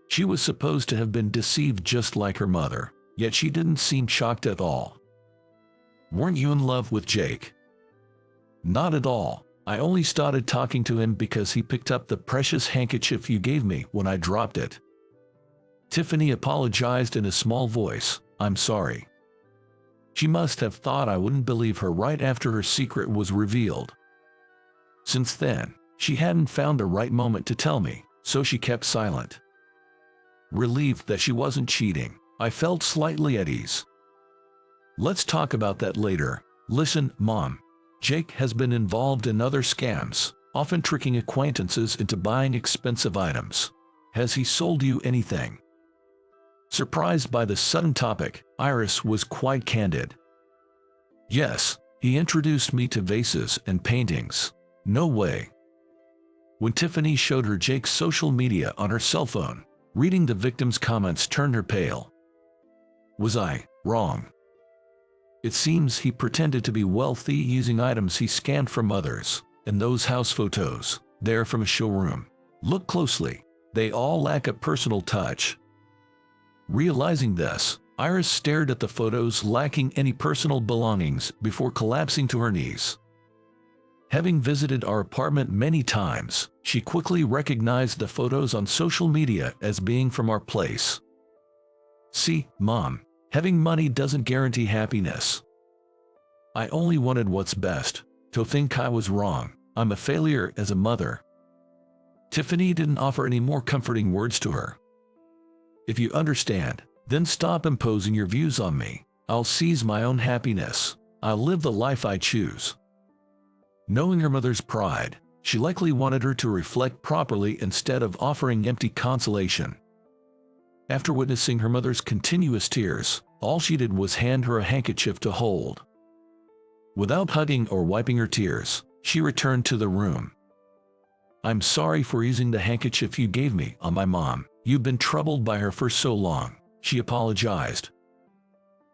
She was supposed to have been deceived just like her mother, yet she didn't seem shocked at all. "Weren't you in love with Jake?" "Not at all. I only started talking to him because he picked up the precious handkerchief you gave me when I dropped it." Tiffany apologized in a small voice. "I'm sorry." She must have thought I wouldn't believe her right after her secret was revealed. Since then, she hadn't found the right moment to tell me, so she kept silent. Relieved that she wasn't cheating, I felt slightly at ease. "Let's talk about that later. Listen, Mom. Jake has been involved in other scams, often tricking acquaintances into buying expensive items. Has he sold you anything?" Surprised by the sudden topic, Iris was quite candid. "Yes, he introduced me to vases and paintings." "No way." When Tiffany showed her Jake's social media on her cell phone, reading the victim's comments turned her pale. Was I wrong? It seems he pretended to be wealthy using items he scanned from others, and those house photos, they're from a showroom. Look closely, they all lack a personal touch. Realizing this, Iris stared at the photos lacking any personal belongings before collapsing to her knees. Having visited our apartment many times, she quickly recognized the photos on social media as being from our place. "See, Mom, having money doesn't guarantee happiness. I only wanted what's best. To think I was wrong, I'm a failure as a mother." Tiffany didn't offer any more comforting words to her. "If you understand, then stop imposing your views on me. I'll seize my own happiness. I'll live the life I choose." Knowing her mother's pride, she likely wanted her to reflect properly instead of offering empty consolation. After witnessing her mother's continuous tears, all she did was hand her a handkerchief to hold. Without hugging or wiping her tears, she returned to the room. "I'm sorry for using the handkerchief you gave me on my mom. You've been troubled by her for so long," she apologized.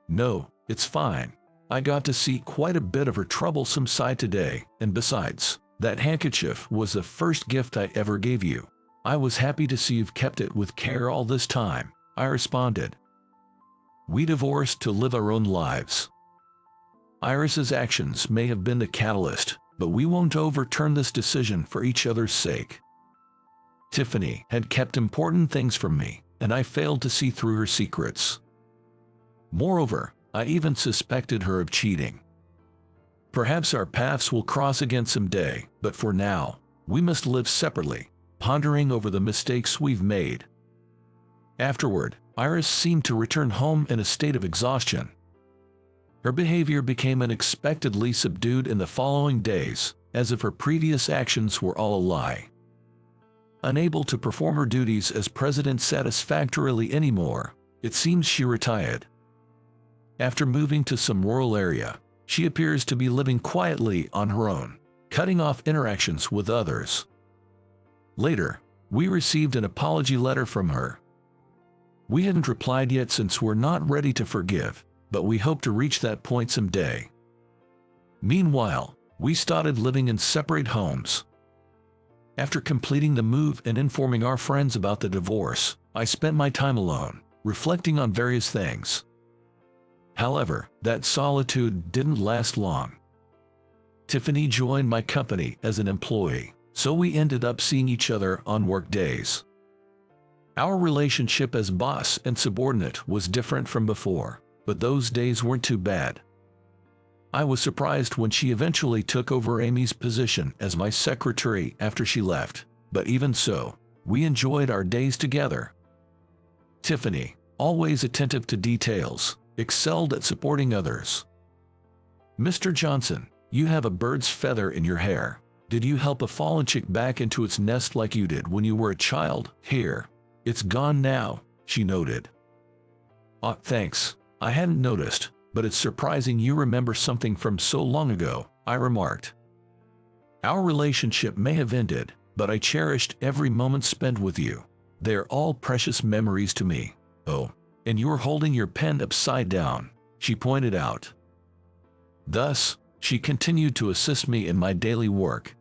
"No, it's fine. I got to see quite a bit of her troublesome side today, and besides, that handkerchief was the first gift I ever gave you. I was happy to see you've kept it with care all this time," I responded. We divorced to live our own lives. Iris's actions may have been the catalyst, but we won't overturn this decision for each other's sake. Tiffany had kept important things from me, and I failed to see through her secrets. Moreover, I even suspected her of cheating. Perhaps our paths will cross again someday, but for now, we must live separately, pondering over the mistakes we've made. Afterward, Iris seemed to return home in a state of exhaustion. Her behavior became unexpectedly subdued in the following days, as if her previous actions were all a lie. Unable to perform her duties as president satisfactorily anymore, it seems she retired. After moving to some rural area, she appears to be living quietly on her own, cutting off interactions with others. Later, we received an apology letter from her. We hadn't replied yet since we're not ready to forgive, but we hope to reach that point someday. Meanwhile, we started living in separate homes. After completing the move and informing our friends about the divorce, I spent my time alone, reflecting on various things. However, that solitude didn't last long. Tiffany joined my company as an employee, so we ended up seeing each other on work days. Our relationship as boss and subordinate was different from before, but those days weren't too bad. I was surprised when she eventually took over Amy's position as my secretary after she left, but even so, we enjoyed our days together. Tiffany, always attentive to details, excelled at supporting others. Mr. Johnson, you have a bird's feather in your hair. Did you help a fallen chick back into its nest like you did when you were a child? Here. It's gone now, she noted. Thanks. I hadn't noticed, but it's surprising you remember something from so long ago, I remarked. Our relationship may have ended, but I cherished every moment spent with you. They are all precious memories to me. Oh, and you're holding your pen upside down, she pointed out. Thus, she continued to assist me in my daily work.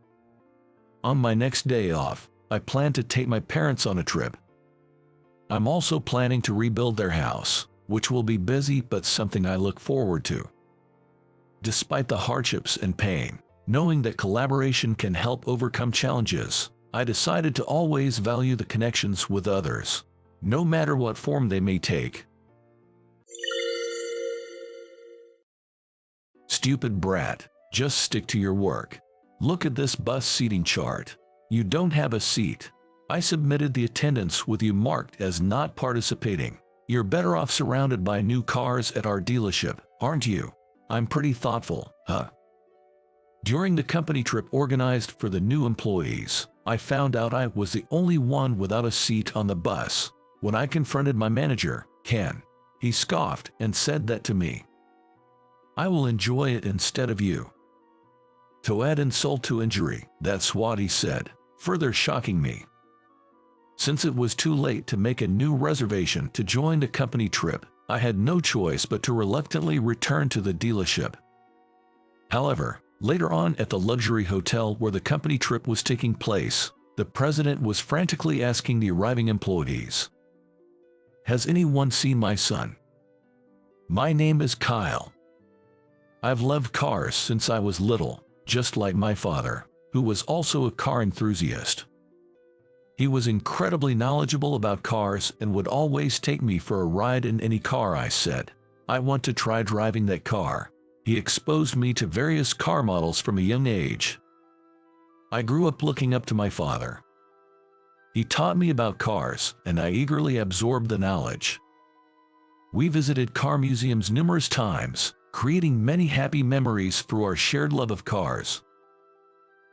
On my next day off, I plan to take my parents on a trip. I'm also planning to rebuild their house, which will be busy but something I look forward to. Despite the hardships and pain, knowing that collaboration can help overcome challenges, I decided to always value the connections with others, no matter what form they may take. Stupid brat, just stick to your work. Look at this bus seating chart. You don't have a seat. I submitted the attendance with you marked as not participating. You're better off surrounded by new cars at our dealership, aren't you? I'm pretty thoughtful, huh? During the company trip organized for the new employees, I found out I was the only one without a seat on the bus. When I confronted my manager, Ken, he scoffed and said that to me. I will enjoy it instead of you. To add insult to injury, that's what he said, further shocking me. Since it was too late to make a new reservation to join the company trip, I had no choice but to reluctantly return to the dealership. However, later on at the luxury hotel where the company trip was taking place, the president was frantically asking the arriving employees, "Has anyone seen my son? My name is Kyle. I've loved cars since I was little, just like my father, who was also a car enthusiast. He was incredibly knowledgeable about cars and would always take me for a ride in any car I said, 'I want to try driving that car.' He exposed me to various car models from a young age. I grew up looking up to my father. He taught me about cars, and I eagerly absorbed the knowledge. We visited car museums numerous times, creating many happy memories through our shared love of cars.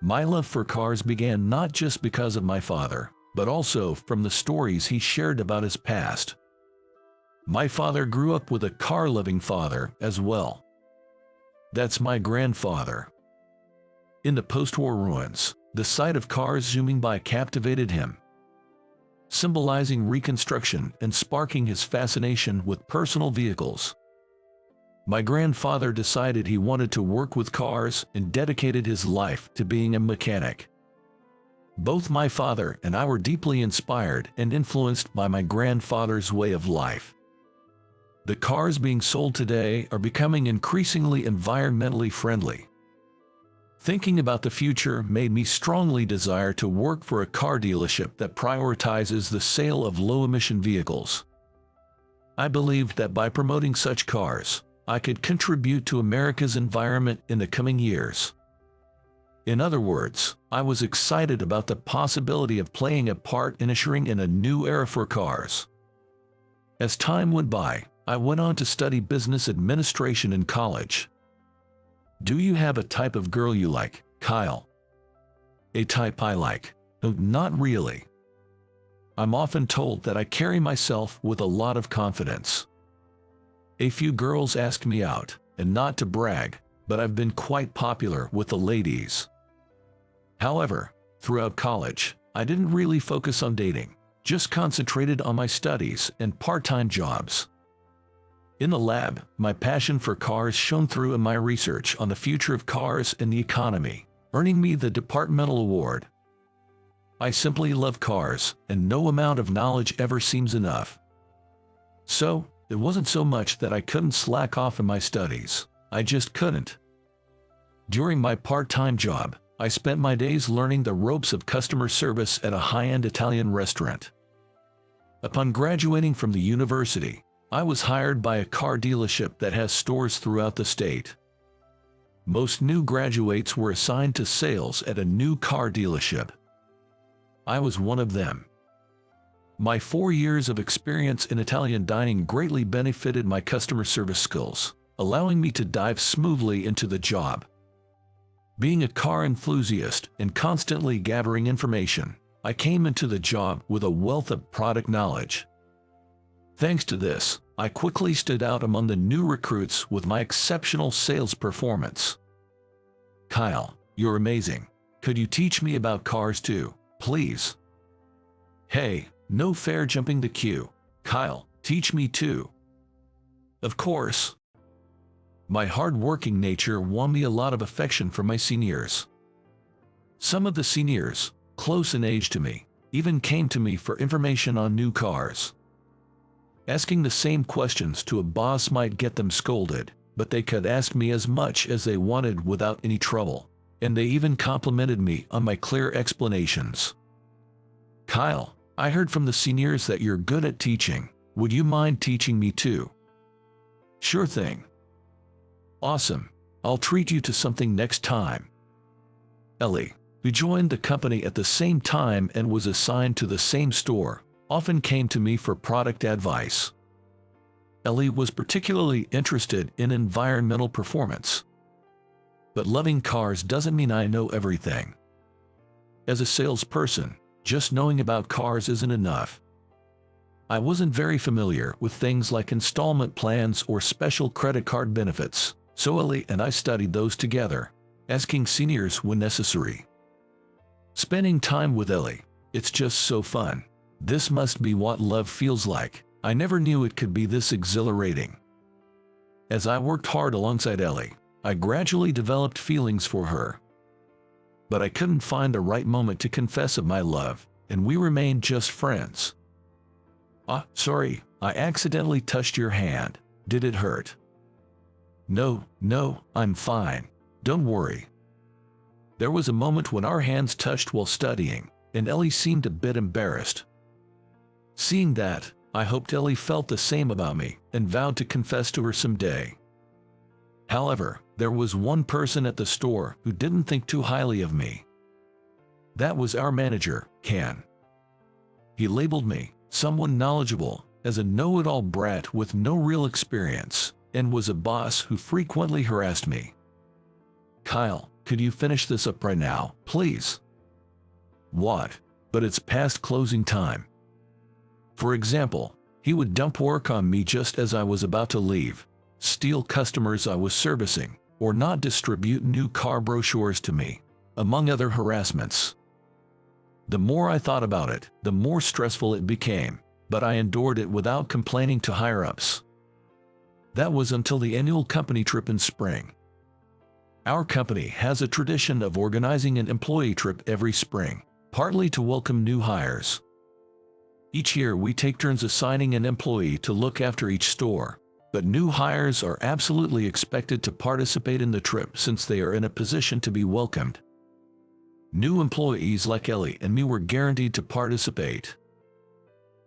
My love for cars began not just because of my father, but also from the stories he shared about his past. My father grew up with a car-loving father as well. That's my grandfather. In the post-war ruins, the sight of cars zooming by captivated him, symbolizing reconstruction and sparking his fascination with personal vehicles. My grandfather decided he wanted to work with cars and dedicated his life to being a mechanic. Both my father and I were deeply inspired and influenced by my grandfather's way of life. The cars being sold today are becoming increasingly environmentally friendly. Thinking about the future made me strongly desire to work for a car dealership that prioritizes the sale of low-emission vehicles. I believed that by promoting such cars, I could contribute to America's environment in the coming years. In other words, I was excited about the possibility of playing a part in ushering in a new era for cars. As time went by, I went on to study business administration in college. Do you have a type of girl you like, Kyle? A type I like? No, not really. I'm often told that I carry myself with a lot of confidence. A few girls asked me out, and not to brag, but I've been quite popular with the ladies. However, throughout college, I didn't really focus on dating, just concentrated on my studies and part-time jobs. In the lab, my passion for cars shone through in my research on the future of cars and the economy, earning me the departmental award. I simply love cars, and no amount of knowledge ever seems enough. So, it wasn't so much that I couldn't slack off in my studies, I just couldn't. During my part-time job, I spent my days learning the ropes of customer service at a high-end Italian restaurant. Upon graduating from the university, I was hired by a car dealership that has stores throughout the state. Most new graduates were assigned to sales at a new car dealership. I was one of them. My 4 years of experience in Italian dining greatly benefited my customer service skills, allowing me to dive smoothly into the job. Being a car enthusiast and constantly gathering information, I came into the job with a wealth of product knowledge. Thanks to this, I quickly stood out among the new recruits with my exceptional sales performance. "Kyle, you're amazing. Could you teach me about cars too, please?" "Hey, no fair jumping the queue. Kyle, teach me too." Of course. My hard-working nature won me a lot of affection from my seniors. Some of the seniors, close in age to me, even came to me for information on new cars. Asking the same questions to a boss might get them scolded, but they could ask me as much as they wanted without any trouble, and they even complimented me on my clear explanations. "Kyle, I heard from the seniors that you're good at teaching. Would you mind teaching me too?" "Sure thing." "Awesome. I'll treat you to something next time." Ellie, who joined the company at the same time and was assigned to the same store, often came to me for product advice. Ellie was particularly interested in environmental performance. But loving cars doesn't mean I know everything. As a salesperson, just knowing about cars isn't enough. I wasn't very familiar with things like installment plans or special credit card benefits, so Ellie and I studied those together, asking seniors when necessary. Spending time with Ellie, it's just so fun. This must be what love feels like. I never knew it could be this exhilarating. As I worked hard alongside Ellie, I gradually developed feelings for her. But I couldn't find the right moment to confess of my love, and we remained just friends. Sorry, I accidentally touched your hand. Did it hurt?" No, I'm fine. Don't worry." There was a moment when our hands touched while studying, and Ellie seemed a bit embarrassed. Seeing that, I hoped Ellie felt the same about me and vowed to confess to her someday. However, there was one person at the store who didn't think too highly of me. That was our manager, Ken. He labeled me, someone knowledgeable, as a know-it-all brat with no real experience, and was a boss who frequently harassed me. "Kyle, could you finish this up right now, please?" "What? But it's past closing time." For example, he would dump work on me just as I was about to leave, steal customers I was servicing, or not distribute new car brochures to me, among other harassments. The more I thought about it, the more stressful it became, but I endured it without complaining to higher-ups. That was until the annual company trip in spring. Our company has a tradition of organizing an employee trip every spring, partly to welcome new hires. Each year we take turns assigning an employee to look after each store, but new hires are absolutely expected to participate in the trip since they are in a position to be welcomed. New employees like Ellie and me were guaranteed to participate.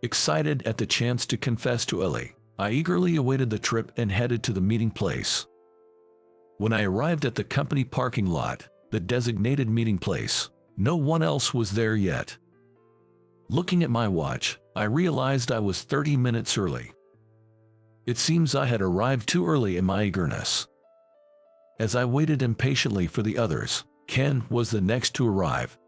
Excited at the chance to confess to Ellie, I eagerly awaited the trip and headed to the meeting place. When I arrived at the company parking lot, the designated meeting place, no one else was there yet. Looking at my watch, I realized I was 30 minutes early. It seems I had arrived too early in my eagerness. As I waited impatiently for the others, Ken was the next to arrive.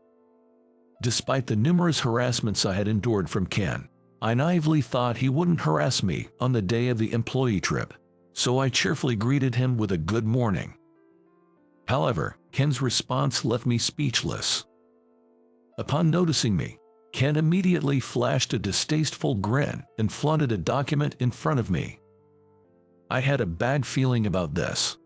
Despite the numerous harassments I had endured from Ken, I naively thought he wouldn't harass me on the day of the employee trip. so I cheerfully greeted him with a good morning. However, Ken's response left me speechless. Upon noticing me, Ken immediately flashed a distasteful grin and flaunted a document in front of me. I had a bad feeling about this.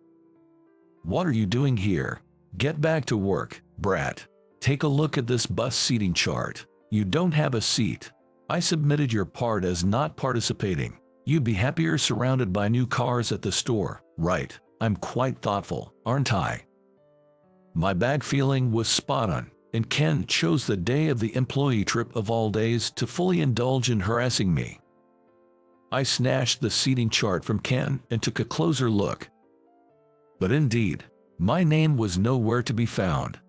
"What are you doing here? Get back to work, brat. Take a look at this bus seating chart. You don't have a seat. I submitted your part as not participating. You'd be happier surrounded by new cars at the store, right? I'm quite thoughtful, aren't I?" My bad feeling was spot on, and Ken chose the day of the employee trip of all days to fully indulge in harassing me. I snatched the seating chart from Ken and took a closer look. But indeed, my name was nowhere to be found.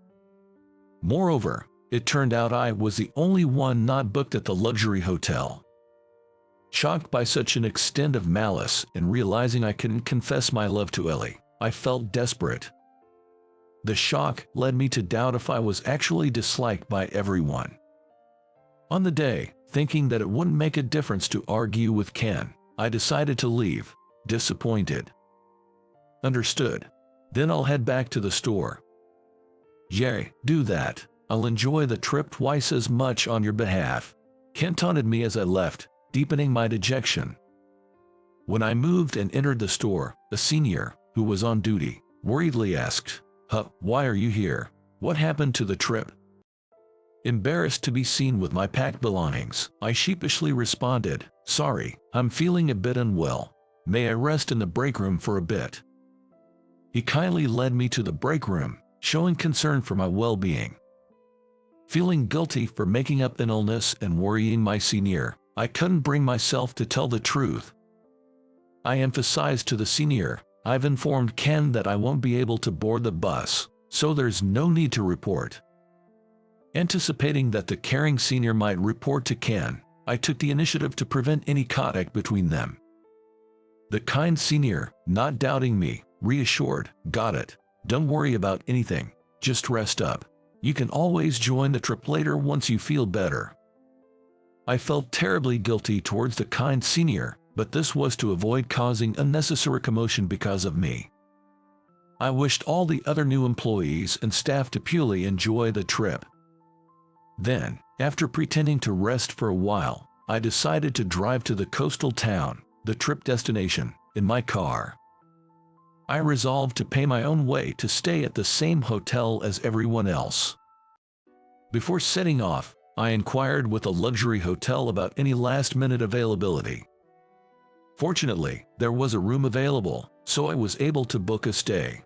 Moreover, it turned out I was the only one not booked at the luxury hotel. Shocked by such an extent of malice and realizing I couldn't confess my love to Ellie, I felt desperate. The shock led me to doubt if I was actually disliked by everyone. On the day, thinking that it wouldn't make a difference to argue with Ken, I decided to leave, disappointed. "Understood. Then I'll head back to the store." "Yay, do that. I'll enjoy the trip twice as much on your behalf," Ken taunted me as I left, deepening my dejection. When I moved and entered the store, a senior, who was on duty, worriedly asked, "Why are you here? What happened to the trip?" Embarrassed to be seen with my packed belongings, I sheepishly responded, "Sorry, I'm feeling a bit unwell. May I rest in the break room for a bit?" He kindly led me to the break room, showing concern for my well-being. Feeling guilty for making up an illness and worrying my senior, I couldn't bring myself to tell the truth. I emphasized to the senior, "I've informed Ken that I won't be able to board the bus, so there's no need to report." Anticipating that the caring senior might report to Ken, I took the initiative to prevent any contact between them. The kind senior, not doubting me, reassured, "Got it. Don't worry about anything. Just rest up. You can always join the trip later once you feel better." I felt terribly guilty towards the kind senior, but this was to avoid causing unnecessary commotion because of me. I wished all the other new employees and staff to purely enjoy the trip. Then, after pretending to rest for a while, I decided to drive to the coastal town, the trip destination, in my car. I resolved to pay my own way to stay at the same hotel as everyone else. Before setting off, I inquired with a luxury hotel about any last-minute availability. Fortunately, there was a room available, so I was able to book a stay.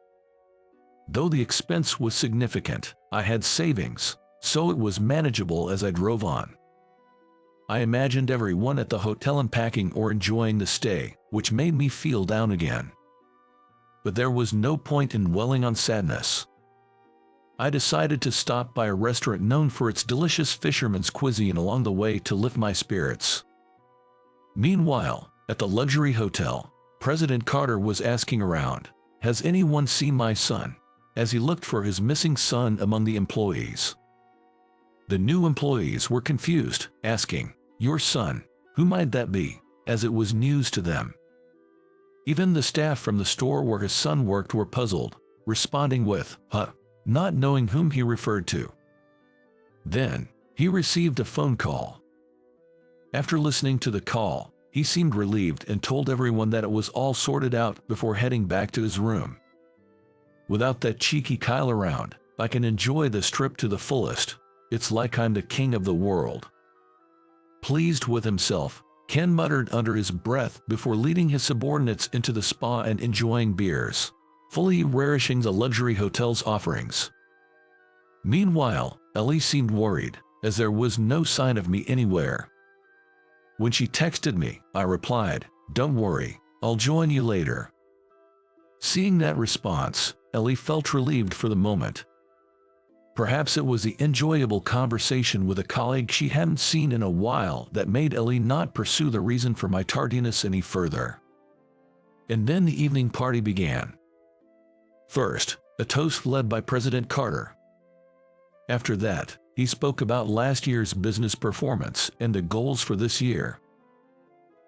Though the expense was significant, I had savings, so it was manageable as I drove on. I imagined everyone at the hotel unpacking or enjoying the stay, which made me feel down again. But there was no point in dwelling on sadness. I decided to stop by a restaurant known for its delicious fisherman's cuisine along the way to lift my spirits. Meanwhile, at the luxury hotel, President Carter was asking around, "Has anyone seen my son?" as he looked for his missing son among the employees. The new employees were confused, asking, "Your son? Who might that be?" as it was news to them. Even the staff from the store where his son worked were puzzled, responding with, not knowing whom he referred to. Then, he received a phone call. After listening to the call, he seemed relieved and told everyone that it was all sorted out before heading back to his room. Without that cheeky Kyle around, I can enjoy this trip to the fullest. It's like I'm the king of the world. Pleased with himself, Ken muttered under his breath before leading his subordinates into the spa and enjoying beers, fully relishing the luxury hotel's offerings. Meanwhile, Ellie seemed worried, as there was no sign of me anywhere. When she texted me, I replied, "Don't worry, I'll join you later." Seeing that response, Ellie felt relieved for the moment. Perhaps it was the enjoyable conversation with a colleague she hadn't seen in a while that made Ellie not pursue the reason for my tardiness any further. And then the evening party began. First, a toast led by President Carter. After that, he spoke about last year's business performance and the goals for this year.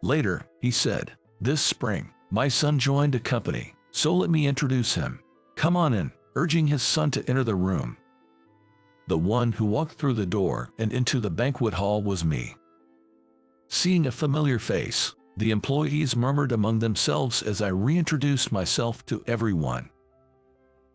Later, he said, "This spring, My son joined a company, so let me introduce him. Come on in, urging his son to enter the room. The one who walked through the door and into the banquet hall was me. Seeing a familiar face, the employees murmured among themselves as I reintroduced myself to everyone.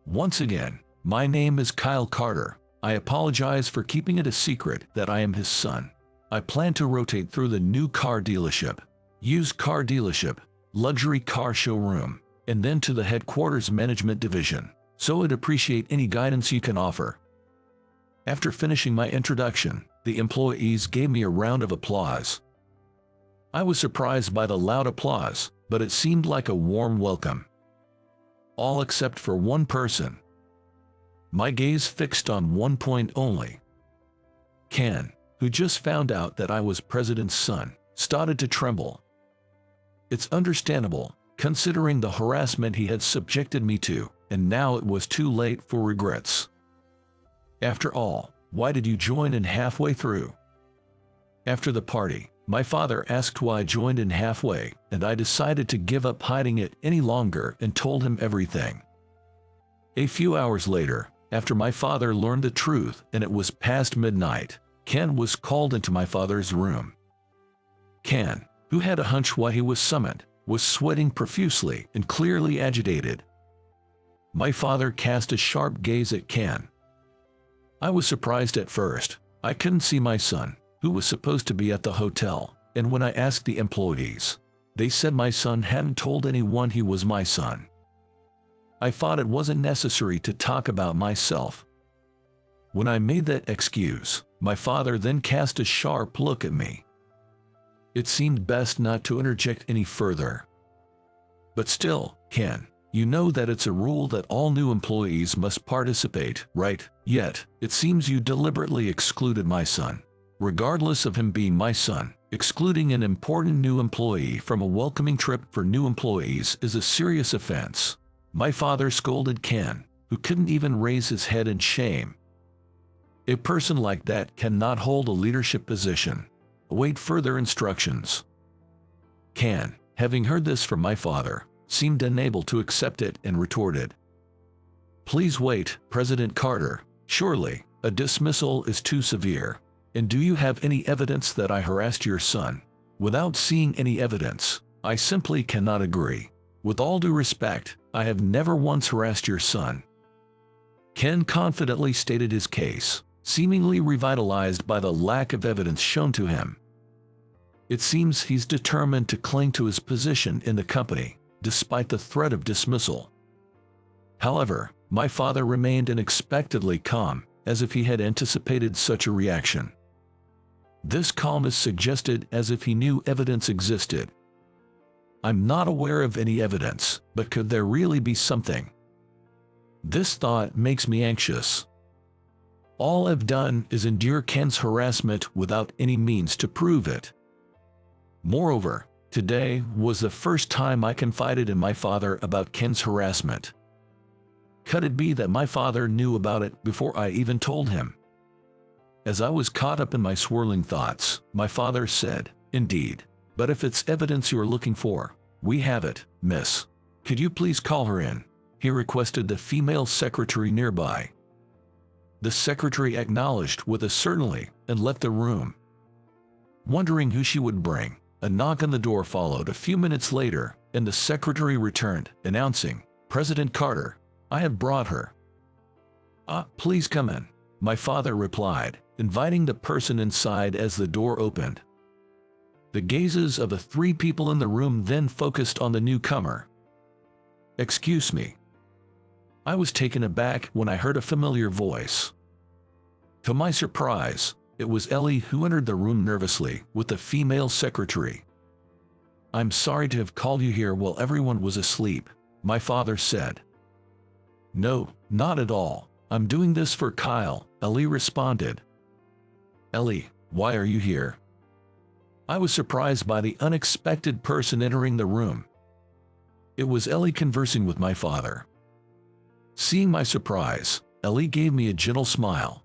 Once again, my name is Kyle Carter. I apologize for keeping it a secret that I am his son. I plan to rotate through the new car dealership, used car dealership, luxury car showroom, and then to the headquarters management division, so I'd appreciate any guidance you can offer. After finishing my introduction, the employees gave me a round of applause. I was surprised by the loud applause, but it seemed like a warm welcome. All except for one person. My gaze fixed on one point only. Ken, who just found out that I was president's son, started to tremble. It's understandable, considering the harassment he had subjected me to, and now it was too late for regrets. After all, why did you join in halfway through? After the party, my father asked why I joined in halfway, and I decided to give up hiding it any longer and told him everything. A few hours later, after my father learned the truth and it was past midnight, Ken was called into my father's room. Ken, who had a hunch why he was summoned, was sweating profusely and clearly agitated. My father cast a sharp gaze at Ken. I was surprised at first. I couldn't see my son, who was supposed to be at the hotel, and when I asked the employees, they said my son hadn't told anyone he was my son. I thought it wasn't necessary to talk about myself. When I made that excuse, my father then cast a sharp look at me. It seemed best not to interject any further. But still, Ken, you know that it's a rule that all new employees must participate, right? Yet, it seems you deliberately excluded my son. Regardless of him being my son, excluding an important new employee from a welcoming trip for new employees is a serious offense. My father scolded Ken, who couldn't even raise his head in shame. A person like that cannot hold a leadership position. Await further instructions. Ken, having heard this from my father, seemed unable to accept it and retorted, "Please wait, President Carter. Surely, a dismissal is too severe. And do you have any evidence that I harassed your son?" Without seeing any evidence, I simply cannot agree. With all due respect, I have never once harassed your son. Ken confidently stated his case, seemingly revitalized by the lack of evidence shown to him. It seems he's determined to cling to his position in the company, despite the threat of dismissal. However, my father remained unexpectedly calm, as if he had anticipated such a reaction. This calmness suggested as if he knew evidence existed. I'm not aware of any evidence, but could there really be something? This thought makes me anxious. All I've done is endure Ken's harassment without any means to prove it. Moreover, today was the first time I confided in my father about Ken's harassment. Could it be that my father knew about it before I even told him? As I was caught up in my swirling thoughts, my father said, "Indeed. But if it's evidence you're looking for, we have it, miss. Could you please call her in?" He requested the female secretary nearby. The secretary acknowledged with a certainly and left the room. Wondering who she would bring, a knock on the door followed a few minutes later, and the secretary returned, announcing, "President Carter, I have brought her." Please come in," my father replied, inviting the person inside as the door opened. The gazes of the three people in the room then focused on the newcomer. "Excuse me." I was taken aback when I heard a familiar voice. To my surprise, it was Ellie who entered the room nervously with the female secretary. "I'm sorry to have called you here while everyone was asleep," my father said. "No, not at all. I'm doing this for Kyle," Ellie responded. "Ellie, why are you here?" I was surprised by the unexpected person entering the room. It was Ellie conversing with my father. Seeing my surprise, Ellie gave me a gentle smile.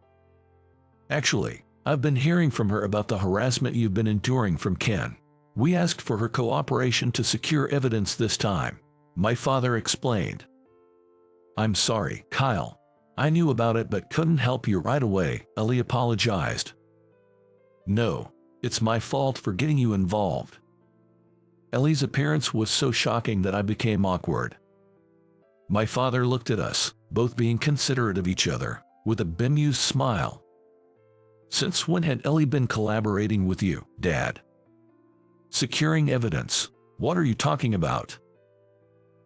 "Actually, I've been hearing from her about the harassment you've been enduring from Ken. We asked for her cooperation to secure evidence this time, my father explained. I'm sorry, Kyle. I knew about it but couldn't help you right away, Ellie apologized. No, it's my fault for getting you involved. Ellie's appearance was so shocking that I became awkward. My father looked at us, both being considerate of each other, with a bemused smile. Since when had Ellie been collaborating with you, Dad? Securing evidence. What are you talking about?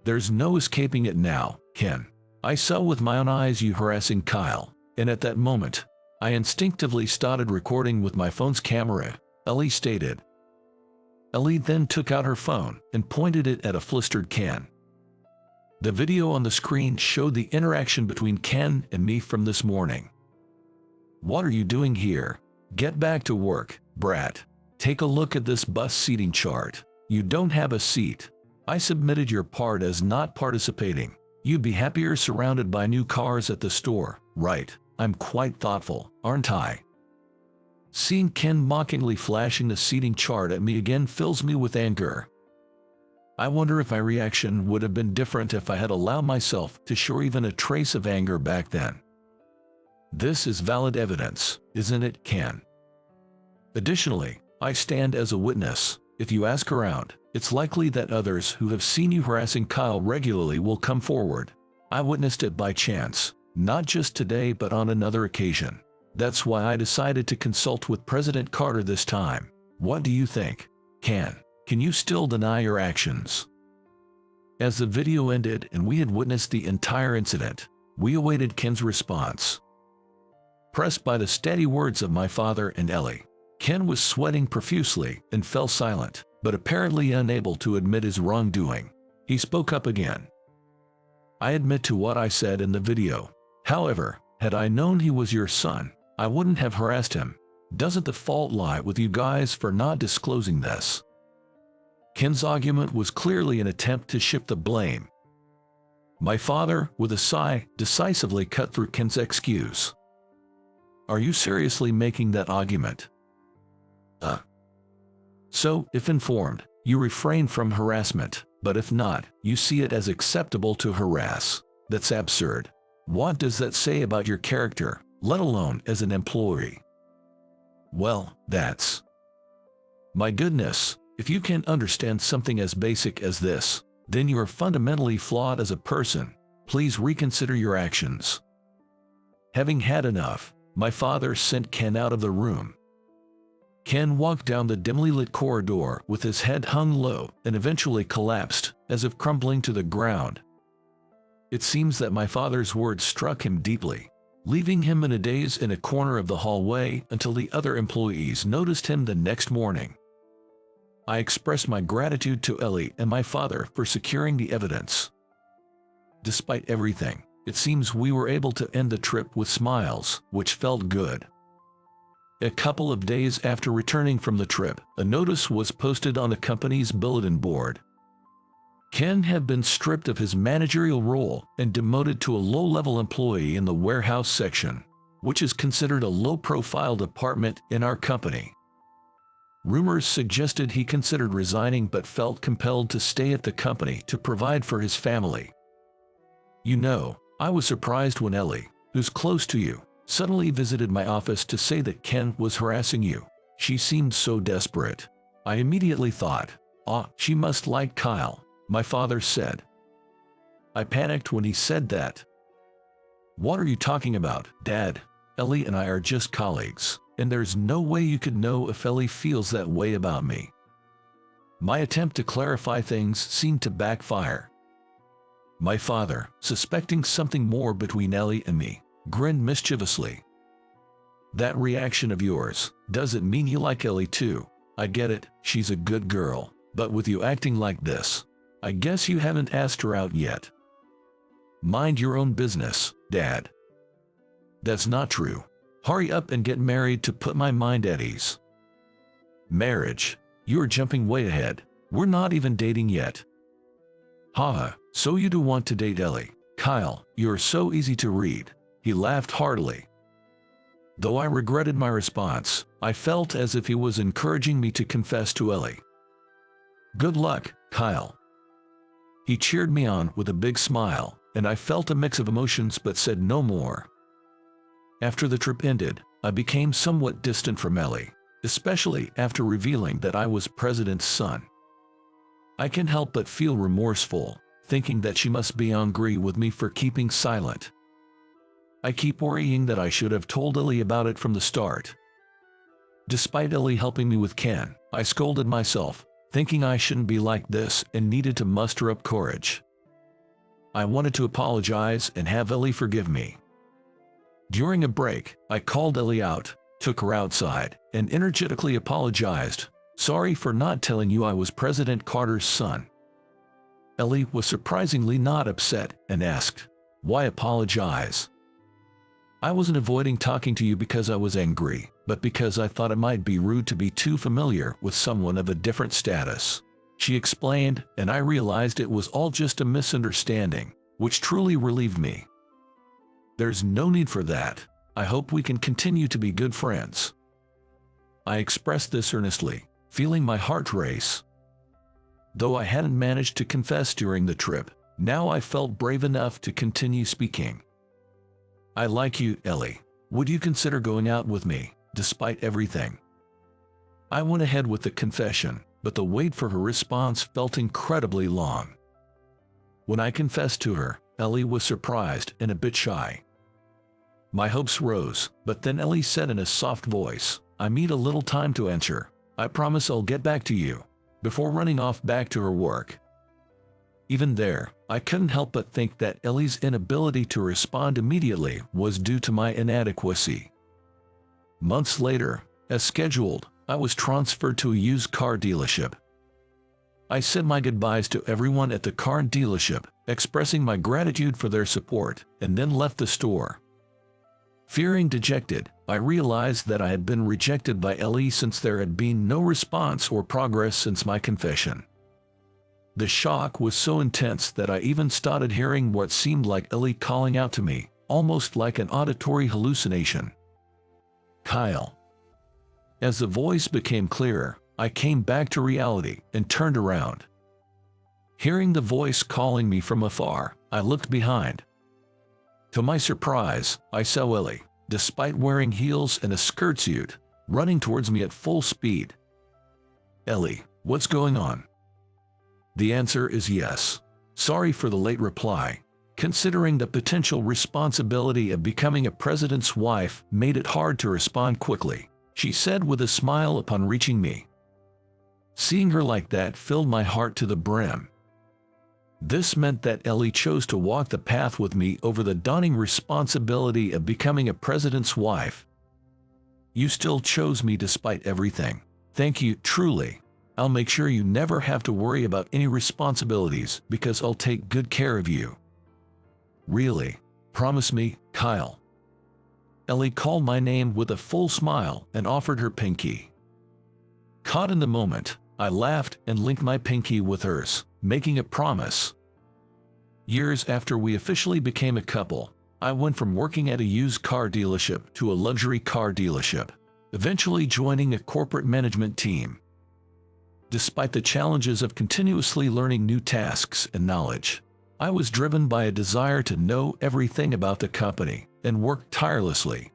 There's no escaping it now, Ken. I saw with my own eyes you harassing Kyle, and at that moment, I instinctively started recording with my phone's camera, Ellie stated. Ellie then took out her phone and pointed it at a flustered Ken. The video on the screen showed the interaction between Ken and me from this morning. What are you doing here? Get back to work, brat. Take a look at this bus seating chart. You don't have a seat. I submitted your part as not participating. You'd be happier surrounded by new cars at the store, right? I'm quite thoughtful, aren't I? Seeing Ken mockingly flashing the seating chart at me again fills me with anger. I wonder if my reaction would have been different if I had allowed myself to show even a trace of anger back then. This is valid evidence, isn't it, Ken? Additionally, I stand as a witness. If you ask around, it's likely that others who have seen you harassing Kyle regularly will come forward. I witnessed it by chance, not just today but on another occasion. That's why I decided to consult with President Carter this time. What do you think, Ken? Can you still deny your actions? As the video ended and we had witnessed the entire incident, we awaited Ken's response. Pressed by the steady words of my father and Ellie, Ken was sweating profusely and fell silent, but apparently unable to admit his wrongdoing. He spoke up again. I admit to what I said in the video. However, had I known he was your son, I wouldn't have harassed him. Doesn't the fault lie with you guys for not disclosing this? Ken's argument was clearly an attempt to shift the blame. My father, with a sigh, decisively cut through Ken's excuse. Are you seriously making that argument? So, if informed, you refrain from harassment, but if not, you see it as acceptable to harass. That's absurd. What does that say about your character, let alone as an employee? Well, that's... My goodness, if you can't understand something as basic as this, then you are fundamentally flawed as a person. Please reconsider your actions. Having had enough, my father sent Ken out of the room. Ken walked down the dimly lit corridor with his head hung low and eventually collapsed, as if crumbling to the ground. It seems that my father's words struck him deeply, leaving him in a daze in a corner of the hallway until the other employees noticed him the next morning. I expressed my gratitude to Ellie and my father for securing the evidence. Despite everything, it seems we were able to end the trip with smiles, which felt good. A couple of days after returning from the trip, a notice was posted on the company's bulletin board. Ken had been stripped of his managerial role and demoted to a low-level employee in the warehouse section, which is considered a low-profile department in our company. Rumors suggested he considered resigning but felt compelled to stay at the company to provide for his family. You know, I was surprised when Ellie, who's close to you, suddenly visited my office to say that Ken was harassing you. She seemed so desperate. I immediately thought, she must like Kyle, my father said. I panicked when he said that. What are you talking about, Dad? Ellie and I are just colleagues, and there's no way you could know if Ellie feels that way about me. My attempt to clarify things seemed to backfire. My father, suspecting something more between Ellie and me, grinned mischievously. That reaction of yours, does it mean you like Ellie too? I get it, she's a good girl, but with you acting like this, I guess you haven't asked her out yet. Mind your own business, Dad. That's not true. Hurry up and get married to put my mind at ease. Marriage? You're jumping way ahead. We're not even dating yet. Haha, so you do want to date Ellie. Kyle, you're so easy to read. He laughed heartily. Though I regretted my response, I felt as if he was encouraging me to confess to Ellie. Good luck, Kyle. He cheered me on with a big smile, and I felt a mix of emotions but said no more. After the trip ended, I became somewhat distant from Ellie, especially after revealing that I was President's son. I can't help but feel remorseful, thinking that she must be angry with me for keeping silent. I keep worrying that I should have told Ellie about it from the start. Despite Ellie helping me with Ken, I scolded myself, thinking I shouldn't be like this and needed to muster up courage. I wanted to apologize and have Ellie forgive me. During a break, I called Ellie out, took her outside, and energetically apologized. Sorry for not telling you I was President Carter's son. Ellie was surprisingly not upset and asked, "Why apologize?" I wasn't avoiding talking to you because I was angry, but because I thought it might be rude to be too familiar with someone of a different status. She explained, and I realized it was all just a misunderstanding, which truly relieved me. There's no need for that. I hope we can continue to be good friends. I expressed this earnestly, feeling my heart race. Though I hadn't managed to confess during the trip, now I felt brave enough to continue speaking. I like you, Ellie. Would you consider going out with me, despite everything? I went ahead with the confession, but the wait for her response felt incredibly long. When I confessed to her, Ellie was surprised and a bit shy. My hopes rose, but then Ellie said in a soft voice, "I need a little time to answer. I promise I'll get back to you," before running off back to her work. Even there, I couldn't help but think that Ellie's inability to respond immediately was due to my inadequacy. Months later, as scheduled, I was transferred to a used car dealership. I said my goodbyes to everyone at the car dealership, expressing my gratitude for their support, and then left the store. Feeling dejected, I realized that I had been rejected by Ellie since there had been no response or progress since my confession. The shock was so intense that I even started hearing what seemed like Ellie calling out to me, almost like an auditory hallucination. "Kyle." As the voice became clearer, I came back to reality and turned around. Hearing the voice calling me from afar, I looked behind. To my surprise, I saw Ellie, despite wearing heels and a skirt suit, running towards me at full speed. "Ellie, what's going on?" The answer is yes. Sorry for the late reply. Considering the potential responsibility of becoming a president's wife made it hard to respond quickly, she said with a smile upon reaching me. Seeing her like that filled my heart to the brim. This meant that Ellie chose to walk the path with me over the dawning responsibility of becoming a president's wife. "You still chose me despite everything. Thank you, truly. I'll make sure you never have to worry about any responsibilities because I'll take good care of you. Really, promise me, Kyle." Ellie called my name with a full smile and offered her pinky. Caught in the moment, I laughed and linked my pinky with hers, making a promise. Years after we officially became a couple, I went from working at a used car dealership to a luxury car dealership, eventually joining a corporate management team. Despite the challenges of continuously learning new tasks and knowledge, I was driven by a desire to know everything about the company and work tirelessly.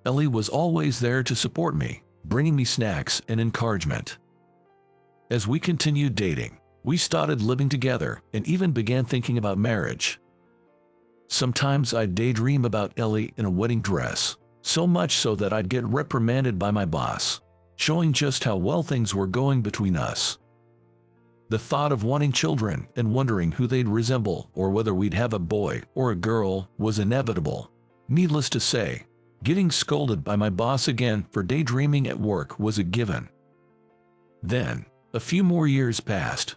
Ellie was always there to support me, bringing me snacks and encouragement. As we continued dating, we started living together and even began thinking about marriage. Sometimes I'd daydream about Ellie in a wedding dress, so much so that I'd get reprimanded by my boss, showing just how well things were going between us. The thought of wanting children and wondering who they'd resemble or whether we'd have a boy or a girl was inevitable. Needless to say, getting scolded by my boss again for daydreaming at work was a given. Then, a few more years passed.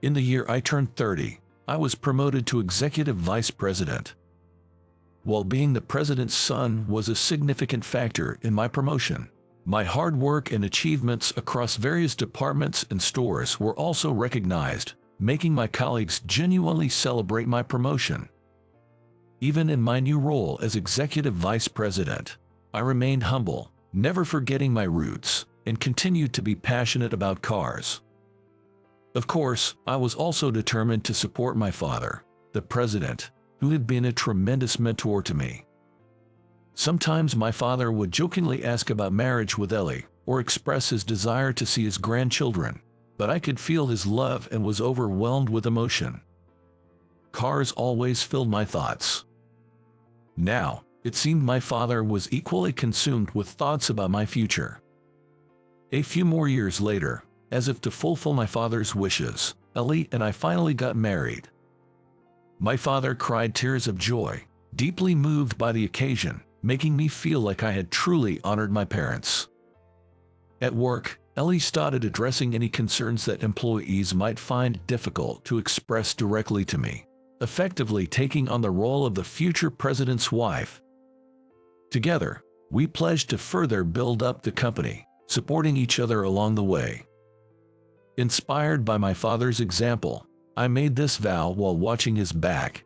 In the year I turned 30, I was promoted to executive vice president. While being the president's son was a significant factor in my promotion, my hard work and achievements across various departments and stores were also recognized, making my colleagues genuinely celebrate my promotion. Even in my new role as executive vice president, I remained humble, never forgetting my roots, and continued to be passionate about cars. Of course, I was also determined to support my father, the president, who had been a tremendous mentor to me. Sometimes my father would jokingly ask about marriage with Ellie, or express his desire to see his grandchildren, but I could feel his love and was overwhelmed with emotion. Cars always filled my thoughts. Now, it seemed my father was equally consumed with thoughts about my future. A few more years later, as if to fulfill my father's wishes, Ellie and I finally got married. My father cried tears of joy, deeply moved by the occasion, making me feel like I had truly honored my parents. At work, Ellie started addressing any concerns that employees might find difficult to express directly to me, effectively taking on the role of the future president's wife. Together, we pledged to further build up the company, supporting each other along the way. Inspired by my father's example, I made this vow while watching his back,